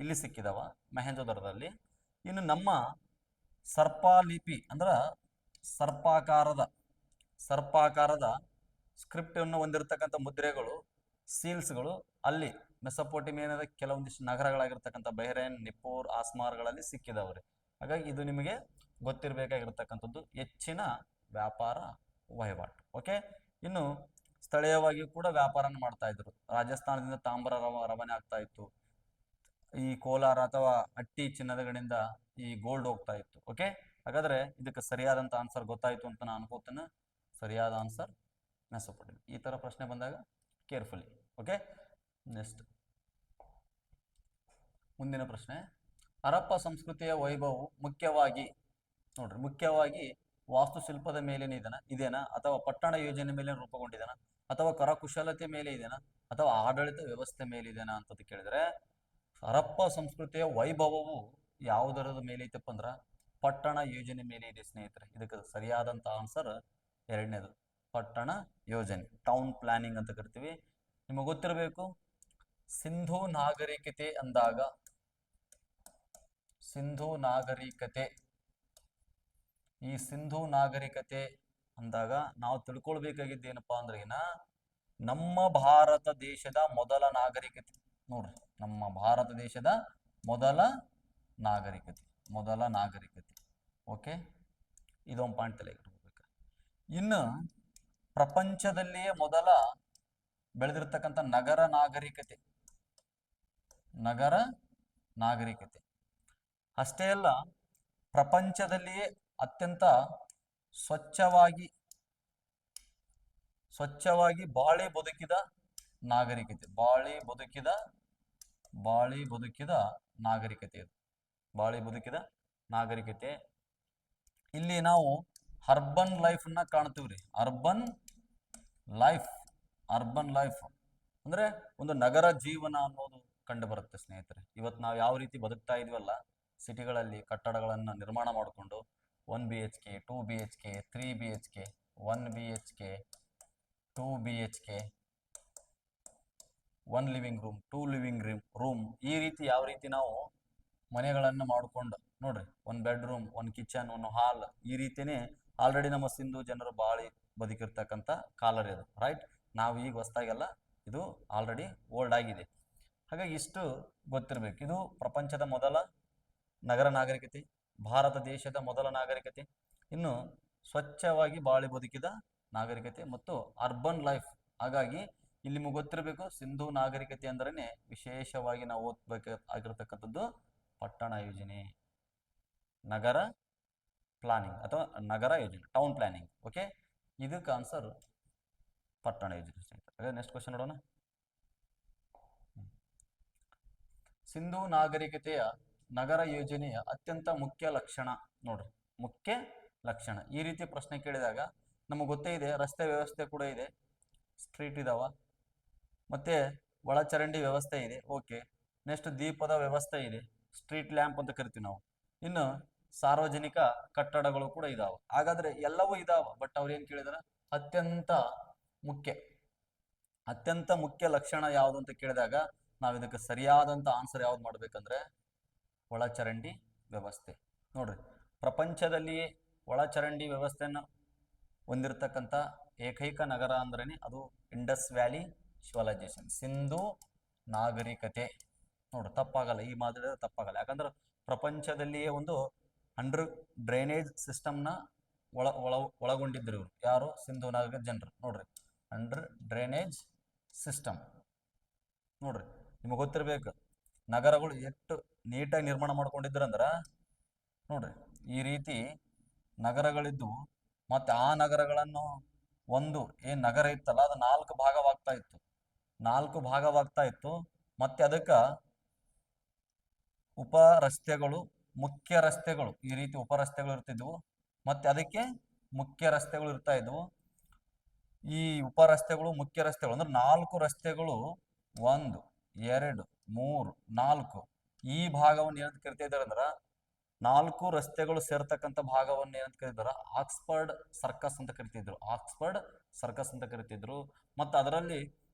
ಇಲ್ಲಿ ಸಿಕ್ಕಿದಾವ ಮೆಹೆಂಜೋದಾರೋದಲ್ಲಿ. ಇನ್ನು ನಮ್ಮ ಸರ್ಪಲಿಪಿ ಅಂದ್ರ ಸರ್ಪಾಕಾರದ ಸ್ಕ್ರಿಪ್ಟ್ ಅನ್ನು ಹೊಂದಿರತಕ್ಕಂಥ ಮುದ್ರೆಗಳು, ಸೀಲ್ಸ್ಗಳು ಅಲ್ಲಿ ಮೆಸೊಪೊಟೇಮಿಯಾದ ಕೆಲವೊಂದಿಷ್ಟು ನಗರಗಳಾಗಿರ್ತಕ್ಕಂಥ ಬಹ್ರೇನ್, ನಿಪ್ಪೂರ್, ಆಸ್ಮಾರ್ಗಳಲ್ಲಿ ಸಿಕ್ಕಿದವ್ರಿ. ಹಾಗಾಗಿ ಇದು ನಿಮಗೆ ಗೊತ್ತಿರಬೇಕಾಗಿರ್ತಕ್ಕಂಥದ್ದು ಹೆಚ್ಚಿನ ವ್ಯಾಪಾರ ವಹಿವಾಟು. ಓಕೆ, ಇನ್ನು ಸ್ಥಳೀಯವಾಗಿ ಕೂಡ ವ್ಯಾಪಾರನ ಮಾಡ್ತಾ ಇದ್ರು. ರಾಜಸ್ಥಾನದಿಂದ ತಾಮ್ರ ರವಾನೆ ಆಗ್ತಾ ಇತ್ತು. ಈ ಕೋಲಾರ ಅಥವಾ ಹಟ್ಟಿ ಚಿನ್ನದಗಳಿಂದ ಈ ಗೋಲ್ಡ್ ಹೋಗ್ತಾ ಇತ್ತು. ಓಕೆ, ಹಾಗಾದ್ರೆ ಇದಕ್ಕೆ ಸರಿಯಾದಂತ ಆನ್ಸರ್ ಗೊತ್ತಾಯ್ತು ಅಂತ ನಾನು ಅನ್ಕೋತೇನೆ. ಸರಿಯಾದ ಆನ್ಸರ್ ಮೆಸೊಪೊಟೇಮಿಯಾ. ಈ ತರ ಪ್ರಶ್ನೆ ಬಂದಾಗ ಕೇರ್ಫುಲಿ. ಓಕೆ, ನೆಕ್ಸ್ಟ್ ಮುಂದಿನ ಪ್ರಶ್ನೆ. ಹರಪ್ಪ ಸಂಸ್ಕೃತಿಯ ವೈಭವವು ಮುಖ್ಯವಾಗಿ ವಾಸ್ತುಶಿಲ್ಪದ ಮೇಲೆ ಇದೇನಾ, ಅಥವಾ ಪಟ್ಟಣ ಯೋಜನೆ ಮೇಲೆ ರೂಪುಗೊಂಡಿದೆನಾ, ಅಥವಾ ಕರಕುಶಲತೆ ಮೇಲೆ ಇದೆನಾ, ಅಥವಾ ಆಡಳಿತ ವ್ಯವಸ್ಥೆ ಮೇಲೆ ಇದೆನಾ ಅಂತ ಕೇಳಿದ್ರೆ, ಹರಪ್ಪ ಸಂಸ್ಕೃತಿಯ ವೈಭವವು ಯಾವುದರದ ಮೇಲೆ ಐತಪ್ಪ ಅಂದ್ರ ಪಟ್ಟಣ ಯೋಜನೆ ಮೇಲೆ ಇದೆ ಸ್ನೇಹಿತರೆ. ಇದಕ್ಕೆ ಸರಿಯಾದಂತ ಆನ್ಸರ್ ಎರಡನೇದು, ಪಟ್ಟಣ ಯೋಜನೆ, ಟೌನ್ ಪ್ಲಾನಿಂಗ್ ಅಂತ ಕರಿತೀವಿ. ನಿಮಗೆ ಗೊತ್ತಿರಬೇಕು, ಸಿಂಧೂ ನಾಗರಿಕತೆ ಅಂದಾಗ ಈ ಸಿಂಧೂ ನಾಗರಿಕತೆ ಅಂದಾಗ ನಾವು ತಿಳ್ಕೊಳ್ಬೇಕಾಗಿದ್ದೇನಪ್ಪಾ ಅಂದ್ರೆ ನಮ್ಮ ಭಾರತ ದೇಶದ ಮೊದಲ ನಾಗರಿಕತೆ. ನೋಡ್ರಿ, ನಮ್ಮ ಭಾರತ ದೇಶದ ಮೊದಲ ನಾಗರಿಕತೆ. ಓಕೆ, ಇದೊಂದು ಪಾಯಿಂಟ್ ತಲೆ ಇಟ್ಕೋಬೇಕು. ಇನ್ನು ಪ್ರಪಂಚದಲ್ಲಿಯೇ ಮೊದಲ ಬೆಳೆದಿರ್ತಕ್ಕಂಥ ನಗರ ನಾಗರಿಕತೆ ಅಷ್ಟೇ ಅಲ್ಲ, ಪ್ರಪಂಚದಲ್ಲಿಯೇ ಅತ್ಯಂತ ಸ್ವಚ್ಛವಾಗಿ ಬಾಳಿ ಬದುಕಿದ ನಾಗರಿಕತೆ. ಬಾಳಿ ಬದುಕಿದ ನಾಗರಿಕತೆ. ಇಲ್ಲಿ ನಾವು ಅರ್ಬನ್ ಲೈಫ್ ನ ಕಾಣ್ತೀವ್ರಿ. ಅರ್ಬನ್ ಲೈಫ್ ಅಂದ್ರೆ ಒಂದು ನಗರ ಜೀವನ ಅನ್ನೋದು ಕಂಡು ಬರುತ್ತೆ ಸ್ನೇಹಿತರೆ. ಇವತ್ತು ನಾವು ಯಾವ ರೀತಿ ಬದುಕ್ತಾ ಇದೀವಲ್ಲ, ಸಿಟಿಗಳಲ್ಲಿ ಕಟ್ಟಡಗಳನ್ನ ನಿರ್ಮಾಣ ಮಾಡಿಕೊಂಡು 1 BHK, 2 BHK, 3 BHK, 1 BHK, 2 BHK, 1 living room, 2 living room, ಈ ರೀತಿ ಯಾವ ರೀತಿ ನಾವು ಮನೆಗಳನ್ನು ಮಾಡಿಕೊಂಡು ನೋಡ್ರಿ, 1 ಬೆಡ್ರೂಮ್, 1 ಕಿಚನ್, 1 ಹಾಲ್, ಈ ರೀತಿನೇ ಆಲ್ರೆಡಿ ನಮ್ಮ ಸಿಂಧು ಜನರು ಬಾಳಿ ಬದುಕಿರ್ತಕ್ಕಂಥ ಕಾಲರ್ ಇದು. ರೈಟ್, ನಾವು ಈಗ ಹೊಸದಾಗೆಲ್ಲ ಇದು ಆಲ್ರೆಡಿ ಓಲ್ಡ್ ಆಗಿದೆ. ಹಾಗಾಗಿ ಇಷ್ಟು ಗೊತ್ತಿರಬೇಕು. ಇದು ಪ್ರಪಂಚದ ಮೊದಲ ನಗರ ನಾಗರಿಕತೆ, ಭಾರತ ದೇಶದ ಮೊದಲ ನಾಗರಿಕತೆ, ಇನ್ನು ಸ್ವಚ್ಛವಾಗಿ ಬಾಳಿ ಬದುಕಿದ ನಾಗರಿಕತೆ ಮತ್ತು ಅರ್ಬನ್ ಲೈಫ್. ಹಾಗಾಗಿ ಇಲ್ಲಿ ನಿಮಗೆ ಗೊತ್ತಿರಬೇಕು, ಸಿಂಧೂ ನಾಗರಿಕತೆ ಅಂದ್ರೇನೆ ವಿಶೇಷವಾಗಿ ನಾವು ಓದ್ಬೇಕಾಗಿರ್ತಕ್ಕಂಥದ್ದು ಪಟ್ಟಣ ಯೋಜನೆ, ನಗರ ಪ್ಲಾನಿಂಗ್ ಅಥವಾ ನಗರ ಯೋಜನೆ, ಟೌನ್ ಪ್ಲಾನಿಂಗ್. ಓಕೆ, ಇದಕ್ಕೆ ಆನ್ಸರ್ ಪಟ್ಟಣ ಯೋಜನೆ ಸ್ನೇಹಿತರೆ. ನೆಕ್ಸ್ಟ್ ಕ್ವಶನ್ ನೋಡೋಣ. ಸಿಂಧೂ ನಾಗರಿಕತೆಯ ನಗರ ಯೋಜನೆಯ ಅತ್ಯಂತ ಮುಖ್ಯ ಲಕ್ಷಣ. ನೋಡ್ರಿ, ಮುಖ್ಯ ಲಕ್ಷಣ ಈ ರೀತಿ ಪ್ರಶ್ನೆ ಕೇಳಿದಾಗ ನಮಗೆ ಗೊತ್ತೇ ಇದೆ, ರಸ್ತೆ ವ್ಯವಸ್ಥೆ ಕೂಡ ಇದೆ, ಸ್ಟ್ರೀಟ್ ಇದಾವ, ಮತ್ತೆ ಒಳಚರಂಡಿ ವ್ಯವಸ್ಥೆ ಇದೆ. ಓಕೆ, ನೆಕ್ಸ್ಟ್ ದೀಪದ ವ್ಯವಸ್ಥೆ ಇದೆ, ಸ್ಟ್ರೀಟ್ ಲ್ಯಾಂಪ್ ಅಂತ ಕರಿತೀವಿ ನಾವು. ಇನ್ನು ಸಾರ್ವಜನಿಕ ಕಟ್ಟಡಗಳು ಕೂಡ ಇದಾವ. ಹಾಗಾದ್ರೆ ಎಲ್ಲವೂ ಇದಾವ, ಬಟ್ ಅವ್ರು ಏನ್ ಕೇಳಿದಾರೆ, ಅತ್ಯಂತ ಮುಖ್ಯ ಲಕ್ಷಣ ಯಾವುದು ಅಂತ ಕೇಳಿದಾಗ ನಾವು ಇದಕ್ಕೆ ಸರಿಯಾದಂತ ಆನ್ಸರ್ ಯಾವ್ದು ಮಾಡ್ಬೇಕಂದ್ರೆ ಒಳಚರಂಡಿ ವ್ಯವಸ್ಥೆ. ನೋಡ್ರಿ, ಪ್ರಪಂಚದಲ್ಲಿಯೇ ಒಳಚರಂಡಿ ವ್ಯವಸ್ಥೆಯನ್ನು ಹೊಂದಿರತಕ್ಕಂಥ ಏಕೈಕ ನಗರ ಅಂದ್ರೇನೆ ಅದು ಇಂಡಸ್ ವ್ಯಾಲಿ ಸಿವಿಲೈಸೇಷನ್, ಸಿಂಧೂ ನಾಗರಿಕತೆ. ನೋಡ್ರಿ, ತಪ್ಪಾಗಲ್ಲ, ಈ ಮಾತ್ರ ತಪ್ಪಾಗಲ್ಲ. ಯಾಕಂದ್ರೆ ಪ್ರಪಂಚದಲ್ಲಿಯೇ ಒಂದು ಅಂಡರ್ ಡ್ರೈನೇಜ್ ಸಿಸ್ಟಮ್ನ ಒಳಗೊಂಡಿದ್ರು ಇವರು. ಯಾರು? ಸಿಂಧೂ ನಾಗರಿಕ ಜನರು. ನೋಡ್ರಿ, ಅಂಡರ್ ಡ್ರೈನೇಜ್ ಸಿಸ್ಟಮ್. ನೋಡ್ರಿ, ನಿಮಗೆ ಗೊತ್ತಿರ್ಬೇಕು ನಗರಗಳು ಎಷ್ಟು ನೀಟಾಗಿ ನಿರ್ಮಾಣ ಮಾಡ್ಕೊಂಡಿದ್ರಂದ್ರ ನೋಡ್ರಿ ಈ ರೀತಿ ನಗರಗಳಿದ್ದು ಮತ್ತೆ ಆ ನಗರಗಳನ್ನು ಒಂದು ಏನ್ ನಗರ ಇತ್ತಲ್ಲ ಅದು 4 ಭಾಗವಾಗ್ತಾ ಇತ್ತು 4 ಭಾಗವಾಗ್ತಾ ಇತ್ತು ಮತ್ತೆ ಅದಕ್ಕ ಉಪ ರಸ್ತೆಗಳು ಮುಖ್ಯ ರಸ್ತೆಗಳು ಈ ರೀತಿ ಉಪ ರಸ್ತೆಗಳು ಇರ್ತಿದ್ವು ಮತ್ತೆ ಅದಕ್ಕೆ ಮುಖ್ಯ ರಸ್ತೆಗಳು ಇರ್ತಾ ಇದ್ವು ಈ ಉಪ ರಸ್ತೆಗಳು ಮುಖ್ಯ ರಸ್ತೆಗಳು ಅಂದ್ರೆ 4 ರಸ್ತೆಗಳು 1 2 3 4 ಈ ಭಾಗವನ್ನು ಏನಂತ ಕರಿತಾ ಇದ್ದಾರೆ ಅಂದ್ರ 4 ರಸ್ತೆಗಳು ಸೇರ್ತಕ್ಕಂಥ ಭಾಗವನ್ನು ಏನಂತ ಕರೀತಾರ ಆಕ್ಸ್ಫರ್ಡ್ ಸರ್ಕಸ್ ಅಂತ ಕರಿತಿದ್ರು ಆಕ್ಸ್ಫರ್ಡ್ ಸರ್ಕಸ್ ಅಂತ ಕರಿತಿದ್ರು ಮತ್ತೆ ಅದರಲ್ಲಿ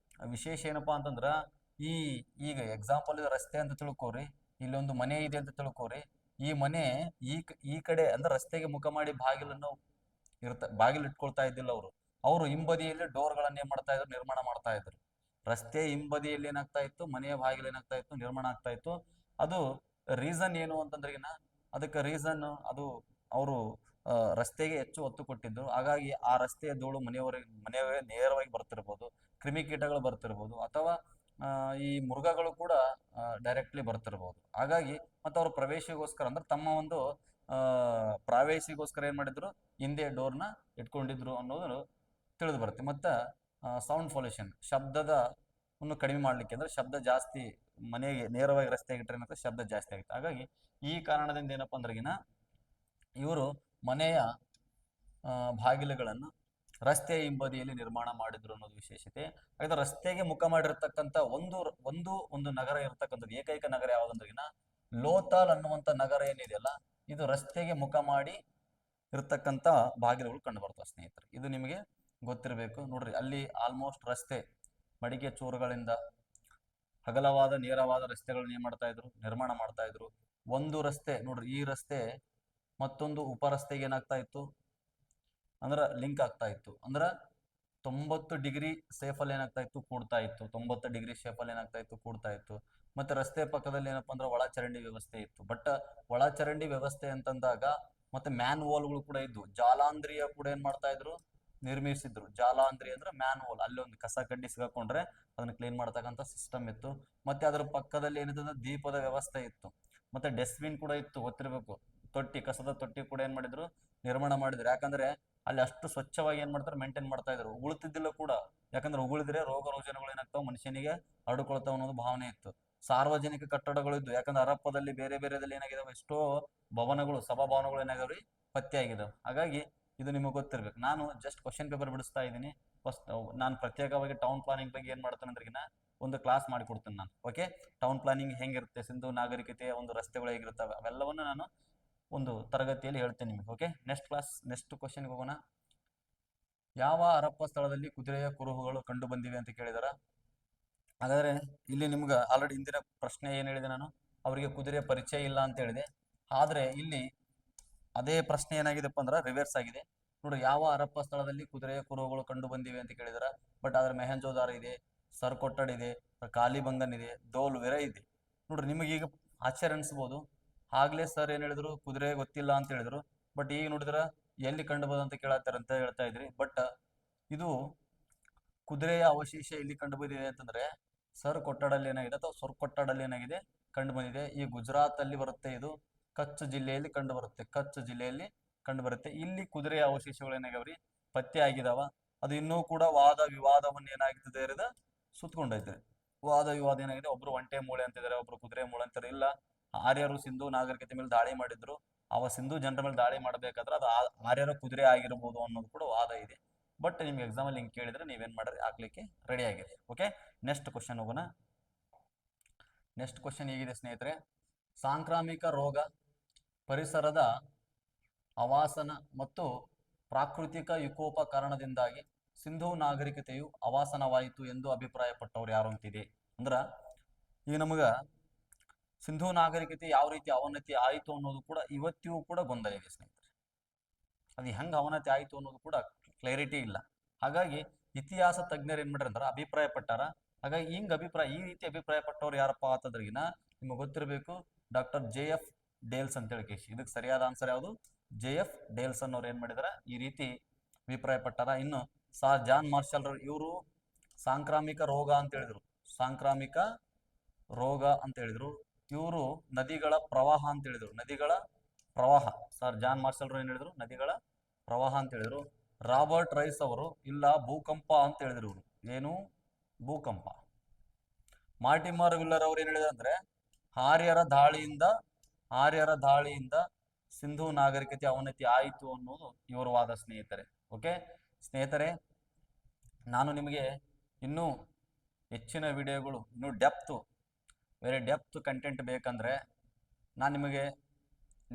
ವಿಶೇಷ ಏನಪ್ಪಾ ಅಂತಂದ್ರ ಈಗ ಎಕ್ಸಾಂಪಲ್ ರಸ್ತೆ ಅಂತ ತಿಳ್ಕೊರಿ ಇಲ್ಲೊಂದು ಮನೆ ಇದೆ ಅಂತ ತಿಳ್ಕೊರಿ ಈ ಮನೆ ಈ ಕಡೆ ಅಂದ್ರೆ ರಸ್ತೆಗೆ ಮುಖ ಮಾಡಿ ಬಾಗಿಲು ಇಟ್ಕೊಳ್ತಾ ಇದ್ದಿಲ್ಲ ಅವರು ಹಿಂಬದಿಯಲ್ಲಿ ಡೋರ್ಗಳನ್ನ ಏನ್ ಮಾಡ್ತಾ ಇದ್ರು ನಿರ್ಮಾಣ ಮಾಡ್ತಾ ಇದ್ರು ರಸ್ತೆ ಹಿಂಬದಿಯಲ್ಲಿ ಏನಾಗ್ತಾ ಇತ್ತು ಮನೆಯ ಬಾಗಿಲು ಏನಾಗ್ತಾ ಇತ್ತು ನಿರ್ಮಾಣ ಆಗ್ತಾ ಇತ್ತು ಅದು ರೀಸನ್ ಏನು ಅಂತಂದ್ರೆಗಿನ ಅದಕ್ಕೆ ರೀಸನ್ ಅದು ಅವರು ರಸ್ತೆಗೆ ಹೆಚ್ಚು ಒತ್ತು ಕೊಟ್ಟಿದ್ದು ಹಾಗಾಗಿ ಆ ರಸ್ತೆಯ ಧೂಳು ಮನೆಯವರೇ ನೇರವಾಗಿ ಬರ್ತಿರ್ಬೋದು ಕ್ರಿಮಿಕೀಟಗಳು ಬರ್ತಿರ್ಬೋದು ಅಥವಾ ಈ ಮೃಗಗಳು ಕೂಡ ಡೈರೆಕ್ಟ್ಲಿ ಬರ್ತಿರ್ಬೋದು ಹಾಗಾಗಿ ಮತ್ತೆ ಅವ್ರ ಪ್ರವೇಶಿಗೋಸ್ಕರ ಅಂದ್ರೆ ತಮ್ಮ ಒಂದು ಪ್ರಾವೇಶಿಗೋಸ್ಕರ ಏನ್ ಮಾಡಿದ್ರು ಹಿಂದೆ ಡೋರ್ನ ಇಟ್ಕೊಂಡಿದ್ರು ಅನ್ನೋದು ತಿಳಿದು ಬರುತ್ತೆ ಮತ್ತೆ ಸೌಂಡ್ ಪೊಲ್ಯೂಷನ್ ಶಬ್ದದ ಕಡಿಮೆ ಮಾಡ್ಲಿಕ್ಕೆ ಅಂದ್ರೆ ಶಬ್ದ ಜಾಸ್ತಿ ಮನೆಗೆ ನೇರವಾಗಿ ರಸ್ತೆಗೆ ಇಟ್ಟರೆ ಶಬ್ದ ಜಾಸ್ತಿ ಆಗುತ್ತೆ ಹಾಗಾಗಿ ಈ ಕಾರಣದಿಂದ ಏನಪ್ಪಾ ಅಂದ್ರೆಗಿನ ಇವರು ಮನೆಯ ಬಾಗಿಲುಗಳನ್ನು ರಸ್ತೆಯ ಹಿಂಬದಿಯಲ್ಲಿ ನಿರ್ಮಾಣ ಮಾಡಿದ್ರು ಅನ್ನೋದು ವಿಶೇಷತೆ ಹಾಗಾದ್ರೆ ರಸ್ತೆಗೆ ಮುಖ ಮಾಡಿರ್ತಕ್ಕಂಥ ಒಂದು ನಗರ ಇರತಕ್ಕಂಥದ್ದು ಏಕೈಕ ನಗರ ಯಾವ್ದಂದ್ರೆಗಿನ ಲೋಥಾಲ್ ಅನ್ನುವಂಥ ನಗರ ಏನಿದೆಯಲ್ಲ ಇದು ರಸ್ತೆಗೆ ಮುಖ ಮಾಡಿ ಇರತಕ್ಕಂಥ ಬಾಗಿಲುಗಳು ಕಂಡು ಬರ್ತವೆ ಸ್ನೇಹಿತರೆ ಇದು ನಿಮಗೆ ಗೊತ್ತಿರಬೇಕು ನೋಡ್ರಿ ಅಲ್ಲಿ ಆಲ್ಮೋಸ್ಟ್ ರಸ್ತೆ ಮಡಿಕೆ ಚೂರುಗಳಿಂದ ಅಗಲವಾದ ನೇರವಾದ ರಸ್ತೆಗಳನ್ನ ಏನ್ ಮಾಡ್ತಾ ಇದ್ರು ನಿರ್ಮಾಣ ಮಾಡ್ತಾ ಇದ್ರು ಒಂದು ರಸ್ತೆ ನೋಡ್ರಿ ಈ ರಸ್ತೆ ಮತ್ತೊಂದು ಉಪ ರಸ್ತೆಗೆ ಏನಾಗ್ತಾ ಇತ್ತು ಅಂದ್ರ ಲಿಂಕ್ ಆಗ್ತಾ ಇತ್ತು ಅಂದ್ರ 90 ಡಿಗ್ರಿ ಸೇಫಲ್ಲಿ ಏನಾಗ್ತಾ ಇತ್ತು ಕೂಡ್ತಾ ಇತ್ತು 90 ಡಿಗ್ರಿ ಶೇಪಲ್ಲಿ ಏನಾಗ್ತಾ ಇತ್ತು ಕೂಡ್ತಾ ಇತ್ತು ಮತ್ತೆ ರಸ್ತೆ ಪಕ್ಕದಲ್ಲಿ ಏನಪ್ಪಾ ಅಂದ್ರೆ ಒಳಚರಂಡಿ ವ್ಯವಸ್ಥೆ ಇತ್ತು ಬಟ್ ಒಳಚರಂಡಿ ವ್ಯವಸ್ಥೆ ಅಂತಂದಾಗ ಮತ್ತೆ ಮ್ಯಾನ್ ಹೋಲ್ಗಳು ಕೂಡ ಇದ್ವು ಜಾಲಾಂಧ್ರಿಯ ಕೂಡ ಏನ್ ಮಾಡ್ತಾ ಇದ್ರು ನಿರ್ಮಿಸಿದ್ರು ಜಾಲಾಂಧ್ರಿ ಅಂದ್ರೆ ಮ್ಯಾನ್ ಹೋಲ್ ಅಲ್ಲಿ ಒಂದು ಕಸ ಕಡ್ಡಿ ಸಿಗಾಕೊಂಡ್ರೆ ಅದನ್ನ ಕ್ಲೀನ್ ಮಾಡ್ತಕ್ಕಂಥ ಸಿಸ್ಟಮ್ ಇತ್ತು ಮತ್ತೆ ಅದ್ರ ಪಕ್ಕದಲ್ಲಿ ಏನಿದೆ ದೀಪದ ವ್ಯವಸ್ಥೆ ಇತ್ತು ಮತ್ತೆ ಡಸ್ಟ್ಬಿನ್ ಕೂಡ ಇತ್ತು ಗೊತ್ತಿರಬೇಕು ಕಸದ ತೊಟ್ಟಿ ಕೂಡ ಏನ್ ಮಾಡಿದ್ರು ನಿರ್ಮಾಣ ಮಾಡಿದ್ರು ಯಾಕಂದ್ರೆ ಅಲ್ಲಿ ಅಷ್ಟು ಸ್ವಚ್ಛವಾಗಿ ಏನ್ ಮಾಡ್ತಾರೆ ಮೇಂಟೈನ್ ಮಾಡ್ತಾ ಇದ್ರು ಉಗುಳ್ತಿದ್ದಿಲ್ಲ ಕೂಡ ಯಾಕಂದ್ರೆ ಉಗುಳಿದ್ರೆ ರೋಗ ರುಜಿನಗಳು ಏನಾಗ್ತಾವ ಮನುಷ್ಯನಿಗೆ ಹರಡ್ಕೊಳ್ತಾವ ಅನ್ನೋದು ಭಾವನೆ ಇತ್ತು ಸಾರ್ವಜನಿಕ ಕಟ್ಟಡಗಳು ಇದ್ದು ಯಾಕಂದ್ರೆ ಹರಪ್ಪದಲ್ಲಿ ಬೇರೆ ಬೇರೆದಲ್ಲಿ ಏನಾಗಿದಾವೆ ಎಷ್ಟೋ ಭವನಗಳು ಸಭಾಭವನಗಳು ಏನಾಗವ್ರಿ ಪತ್ತೆ ಆಗಿದಾವೆ ಹಾಗಾಗಿ ಇದು ನಿಮಗೆ ಗೊತ್ತಿರ್ಬೇಕು ನಾನು ಜಸ್ಟ್ ಕ್ವಶನ್ ಪೇಪರ್ ಬಿಡಿಸ್ತಾ ಇದ್ದೀನಿ ಫಸ್ಟ್ ನಾನು ಪ್ರತ್ಯೇಕವಾಗಿ ಟೌನ್ ಪ್ಲಾನಿಂಗ್ ಬಗ್ಗೆ ಏನ್ ಮಾಡ್ತೇನೆ ಅಂದ್ರೆಗಿನ ಒಂದು ಕ್ಲಾಸ್ ಮಾಡಿಕೊಡ್ತೇನೆ ನಾನು ಓಕೆ ಟೌನ್ ಪ್ಲಾನಿಂಗ್ ಹೆಂಗಿರುತ್ತೆ ಸಿಂಧು ನಾಗರಿಕತೆಯ ಒಂದು ರಸ್ತೆಗಳು ಹೇಗಿರ್ತವೆ ಅವೆಲ್ಲವನ್ನು ನಾನು ಒಂದು ತರಗತಿಯಲ್ಲಿ ಹೇಳ್ತೇನೆ ನಿಮಗೆ ಓಕೆ ನೆಕ್ಸ್ಟ್ ಕ್ವಶನ್ಗೆ ಹೋಗೋಣ ಯಾವ ಹರಪ್ಪ ಸ್ಥಳದಲ್ಲಿ ಕುದುರೆಯ ಕುರುಹುಗಳು ಕಂಡು ಬಂದಿವೆ ಅಂತ ಕೇಳಿದಾರ ಹಾಗಾದ್ರೆ ಇಲ್ಲಿ ನಿಮ್ಗೆ ಆಲ್ರೆಡಿ ಹಿಂದಿನ ಪ್ರಶ್ನೆ ಏನ್ ಹೇಳಿದೆ ನಾನು ಅವರಿಗೆ ಕುದುರೆಯ ಪರಿಚಯ ಇಲ್ಲ ಅಂತ ಹೇಳಿದೆ ಆದ್ರೆ ಇಲ್ಲಿ ಅದೇ ಪ್ರಶ್ನೆ ಏನಾಗಿದೆಪ್ಪ ಅಂದ್ರೆ ರಿವರ್ಸ್ ಆಗಿದೆ ನೋಡ್ರಿ ಯಾವ ಹರಪ್ಪ ಸ್ಥಳದಲ್ಲಿ ಕುದುರೆಯ ಕುರುಹುಗಳು ಕಂಡು ಬಂದಿವೆ ಅಂತ ಕೇಳಿದಾರ ಬಟ್ ಆದ್ರೆ ಮೆಹಂಜೋದಾರ ಇದೆ ಸರ್ಕೊಟ್ಟಡ್ ಇದೆ ಕಾಲಿಬಂಗನ್ ಇದೆ ದೋಲ್ವೆರ ಇದೆ ನೋಡ್ರಿ ನಿಮಗೆ ಈಗ ಆಶ್ಚರ್ಯ ಅನ್ಸ್ಬೋದು ಆಗ್ಲೇ ಸರ್ ಏನ್ ಹೇಳಿದ್ರು ಕುದುರೆ ಗೊತ್ತಿಲ್ಲ ಅಂತ ಹೇಳಿದ್ರು ಬಟ್ ಈಗ ನೋಡಿದ್ರ ಎಲ್ಲಿ ಕಂಡು ಬಂದಂತ ಕೇಳತ್ತಾರ ಅಂತ ಹೇಳ್ತಾ ಇದ್ರಿ ಬಟ್ ಇದು ಕುದುರೆಯ ಅವಶೇಷ ಎಲ್ಲಿ ಕಂಡು ಬಂದಿದೆ ಅಂತಂದ್ರೆ ಸರ್ ಕೊಟ್ಟಡಲ್ಲಿ ಏನಾಗಿದೆ ಅಥವಾ ಸೊರ್ಕೊಟ್ಟಡಲ್ಲಿ ಏನಾಗಿದೆ ಕಂಡು ಬಂದಿದೆ ಈ ಗುಜರಾತ್ ಅಲ್ಲಿ ಬರುತ್ತೆ ಇದು ಕಚ್ ಜಿಲ್ಲೆಯಲ್ಲಿ ಕಂಡು ಬರುತ್ತೆ ಇಲ್ಲಿ ಕುದುರೆಯ ಅವಶೇಷಗಳು ಏನಾಗ್ಯಾವ್ರಿ ಪತ್ತೆ ಆಗಿದಾವ ಅದು ಇನ್ನೂ ಕೂಡ ವಾದ ವಿವಾದವನ್ನು ಏನಾಗ್ತದೆ ಸುತ್ತಕೊಂಡೈತೆ ವಾದ ವಿವಾದ ಏನಾಗಿದೆ ಒಬ್ರು ಒಂಟೆ ಮೂಳೆ ಅಂತಿದ್ದಾರೆ ಒಬ್ರು ಕುದುರೆ ಮೂಳೆ ಅಂತಾರೆ ಇಲ್ಲ ಆರ್ಯರು ಸಿಂಧು ನಾಗರಿಕತೆ ಮೇಲೆ ದಾಳಿ ಮಾಡಿದ್ರು ಸಿಂಧು ಜನರ ಮೇಲೆ ದಾಳಿ ಮಾಡ್ಬೇಕಾದ್ರೆ ಅದು ಆರ್ಯರ ಕುದುರೆ ಆಗಿರ್ಬೋದು ಅನ್ನೋದು ಕೂಡ ವಾದ ಇದೆ ಬಟ್ ನಿಮ್ಗೆ ಎಕ್ಸಾಮ್ ಅಲ್ಲಿ ಹಿಂಗೆ ಕೇಳಿದ್ರೆ ನೀವೇನ್ ಮಾಡ್ರಿ ಹಾಕ್ಲಿಕ್ಕೆ ರೆಡಿ ಆಗಿರಿ ಓಕೆ ನೆಕ್ಸ್ಟ್ ಕ್ವಶನ್ ಹೋಗೋಣ ನೆಕ್ಸ್ಟ್ ಕ್ವಶನ್ ಹೀಗಿದೆ ಸ್ನೇಹಿತರೆ ಸಾಂಕ್ರಾಮಿಕ ರೋಗ ಪರಿಸರದ ಅವಾಸನ ಮತ್ತು ಪ್ರಾಕೃತಿಕ ವಿಕೋಪ ಕಾರಣದಿಂದಾಗಿ ಸಿಂಧೂ ನಾಗರಿಕತೆಯು ಅವಾಸನವಾಯಿತು ಎಂದು ಅಭಿಪ್ರಾಯಪಟ್ಟವ್ರು ಯಾರು ಅಂತಿದೆ ಅಂದ್ರ ಈಗ ನಮಗ ಸಿಂಧೂ ನಾಗರಿಕತೆ ಯಾವ ರೀತಿ ಅವನತಿ ಆಯಿತು ಅನ್ನೋದು ಕೂಡ ಇವತ್ತಿಗೂ ಕೂಡ ಗೊಂದಲ ಇದೆ ಸ್ನೇಹಿತರೆ ಅದು ಹೆಂಗ ಅವನತಿ ಆಯಿತು ಅನ್ನೋದು ಕೂಡ ಕ್ಲಾರಿಟಿ ಇಲ್ಲ ಹಾಗಾಗಿ ಇತಿಹಾಸ ತಜ್ಞರು ಏನ್ ಮಾಡ್ಯಾರ ಅಂದ್ರ ಅಭಿಪ್ರಾಯ ಪಟ್ಟಾರ ಹಾಗಾಗಿ ಈ ರೀತಿ ಅಭಿಪ್ರಾಯ ಪಟ್ಟವ್ರು ಯಾರಪ್ಪ ಅಂತಂದ್ರಗಿನ ನಿಮಗೆ ಗೊತ್ತಿರಬೇಕು ಡಾಕ್ಟರ್ JF ಡೇಲ್ಸ್ ಅಂತ ಹೇಳಿ ಇದಕ್ಕೆ ಸರಿಯಾದ ಆನ್ಸರ್ ಯಾವುದು JF ಡೇಲ್ಸನ್ ಅವ್ರು ಏನ್ ಮಾಡಿದಾರ ಈ ರೀತಿ ಅಭಿಪ್ರಾಯ ಪಟ್ಟಾರ ಇನ್ನು ಜಾನ್ ಮಾರ್ಷಲ್ ಇವರು ಸಾಂಕ್ರಾಮಿಕ ರೋಗ ಅಂತ ಹೇಳಿದ್ರು ಸಾಂಕ್ರಾಮಿಕ ರೋಗ ಅಂತ ಹೇಳಿದ್ರು. ಇವರು ನದಿಗಳ ಪ್ರವಾಹ ಅಂತ ಹೇಳಿದ್ರು. ನದಿಗಳ ಪ್ರವಾಹ. ಸರ್ ಜಾನ್ ಮಾರ್ಷಲ್ರು ಏನ್ ಹೇಳಿದ್ರು? ನದಿಗಳ ಪ್ರವಾಹ ಅಂತ ಹೇಳಿದ್ರು. ರಾಬರ್ಟ್ ರೈಸ್ ಅವರು ಇಲ್ಲ ಭೂಕಂಪ ಅಂತ ಹೇಳಿದ್ರು. ಇವರು ಏನು? ಭೂಕಂಪ. ಮಾರ್ಟಿಮರ್ ವಿಲ್ಲರ್ ಅವ್ರು ಏನ್ ಹೇಳಿದ್ರು ಅಂದ್ರೆ ಆರ್ಯರ ದಾಳಿಯಿಂದ ಸಿಂಧೂ ನಾಗರಿಕತೆ ಅವನತಿ ಆಯಿತು ಅನ್ನೋದು ಇವರ ವಾದ ಸ್ನೇಹಿತರೆ. ಓಕೆ ಸ್ನೇಹಿತರೆ, ನಾನು ನಿಮಗೆ ಇನ್ನೂ ಹೆಚ್ಚಿನ ವಿಡಿಯೋಗಳು, ಇನ್ನೂ ವೆರಿ ಡೆಪ್ತ್ ಕಂಟೆಂಟ್ ಬೇಕಂದ್ರೆ ನಾನು ನಿಮಗೆ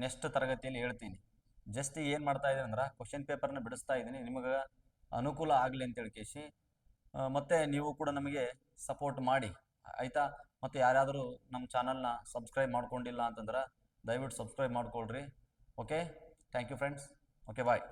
ನೆಕ್ಸ್ಟ್ ತರಗತಿಯಲ್ಲಿ ಹೇಳ್ತೀನಿ. ಜಸ್ಟ್ ಏನು ಮಾಡ್ತಾ ಇದ್ದೀನಿ ಅಂದ್ರೆ ಕ್ವಶನ್ ಪೇಪರ್ನ ಬಿಡಿಸ್ತಾ ಇದ್ದೀನಿ, ನಿಮಗೆ ಅನುಕೂಲ ಆಗಲಿ ಅಂತ ಹೇಳ್ಕೇಸಿ. ಮತ್ತೆ ನೀವು ಕೂಡ ನಮಗೆ ಸಪೋರ್ಟ್ ಮಾಡಿ, ಆಯಿತಾ? ಮತ್ತು ಯಾರಾದರೂ ನಮ್ಮ ಚಾನಲ್ನ ಸಬ್ಸ್ಕ್ರೈಬ್ ಮಾಡ್ಕೊಂಡಿಲ್ಲ ಅಂತಂದ್ರೆ ದಯವಿಟ್ಟು ಸಬ್ಸ್ಕ್ರೈಬ್ ಮಾಡ್ಕೊಳ್ರಿ. Okay, thank you friends. Okay, bye.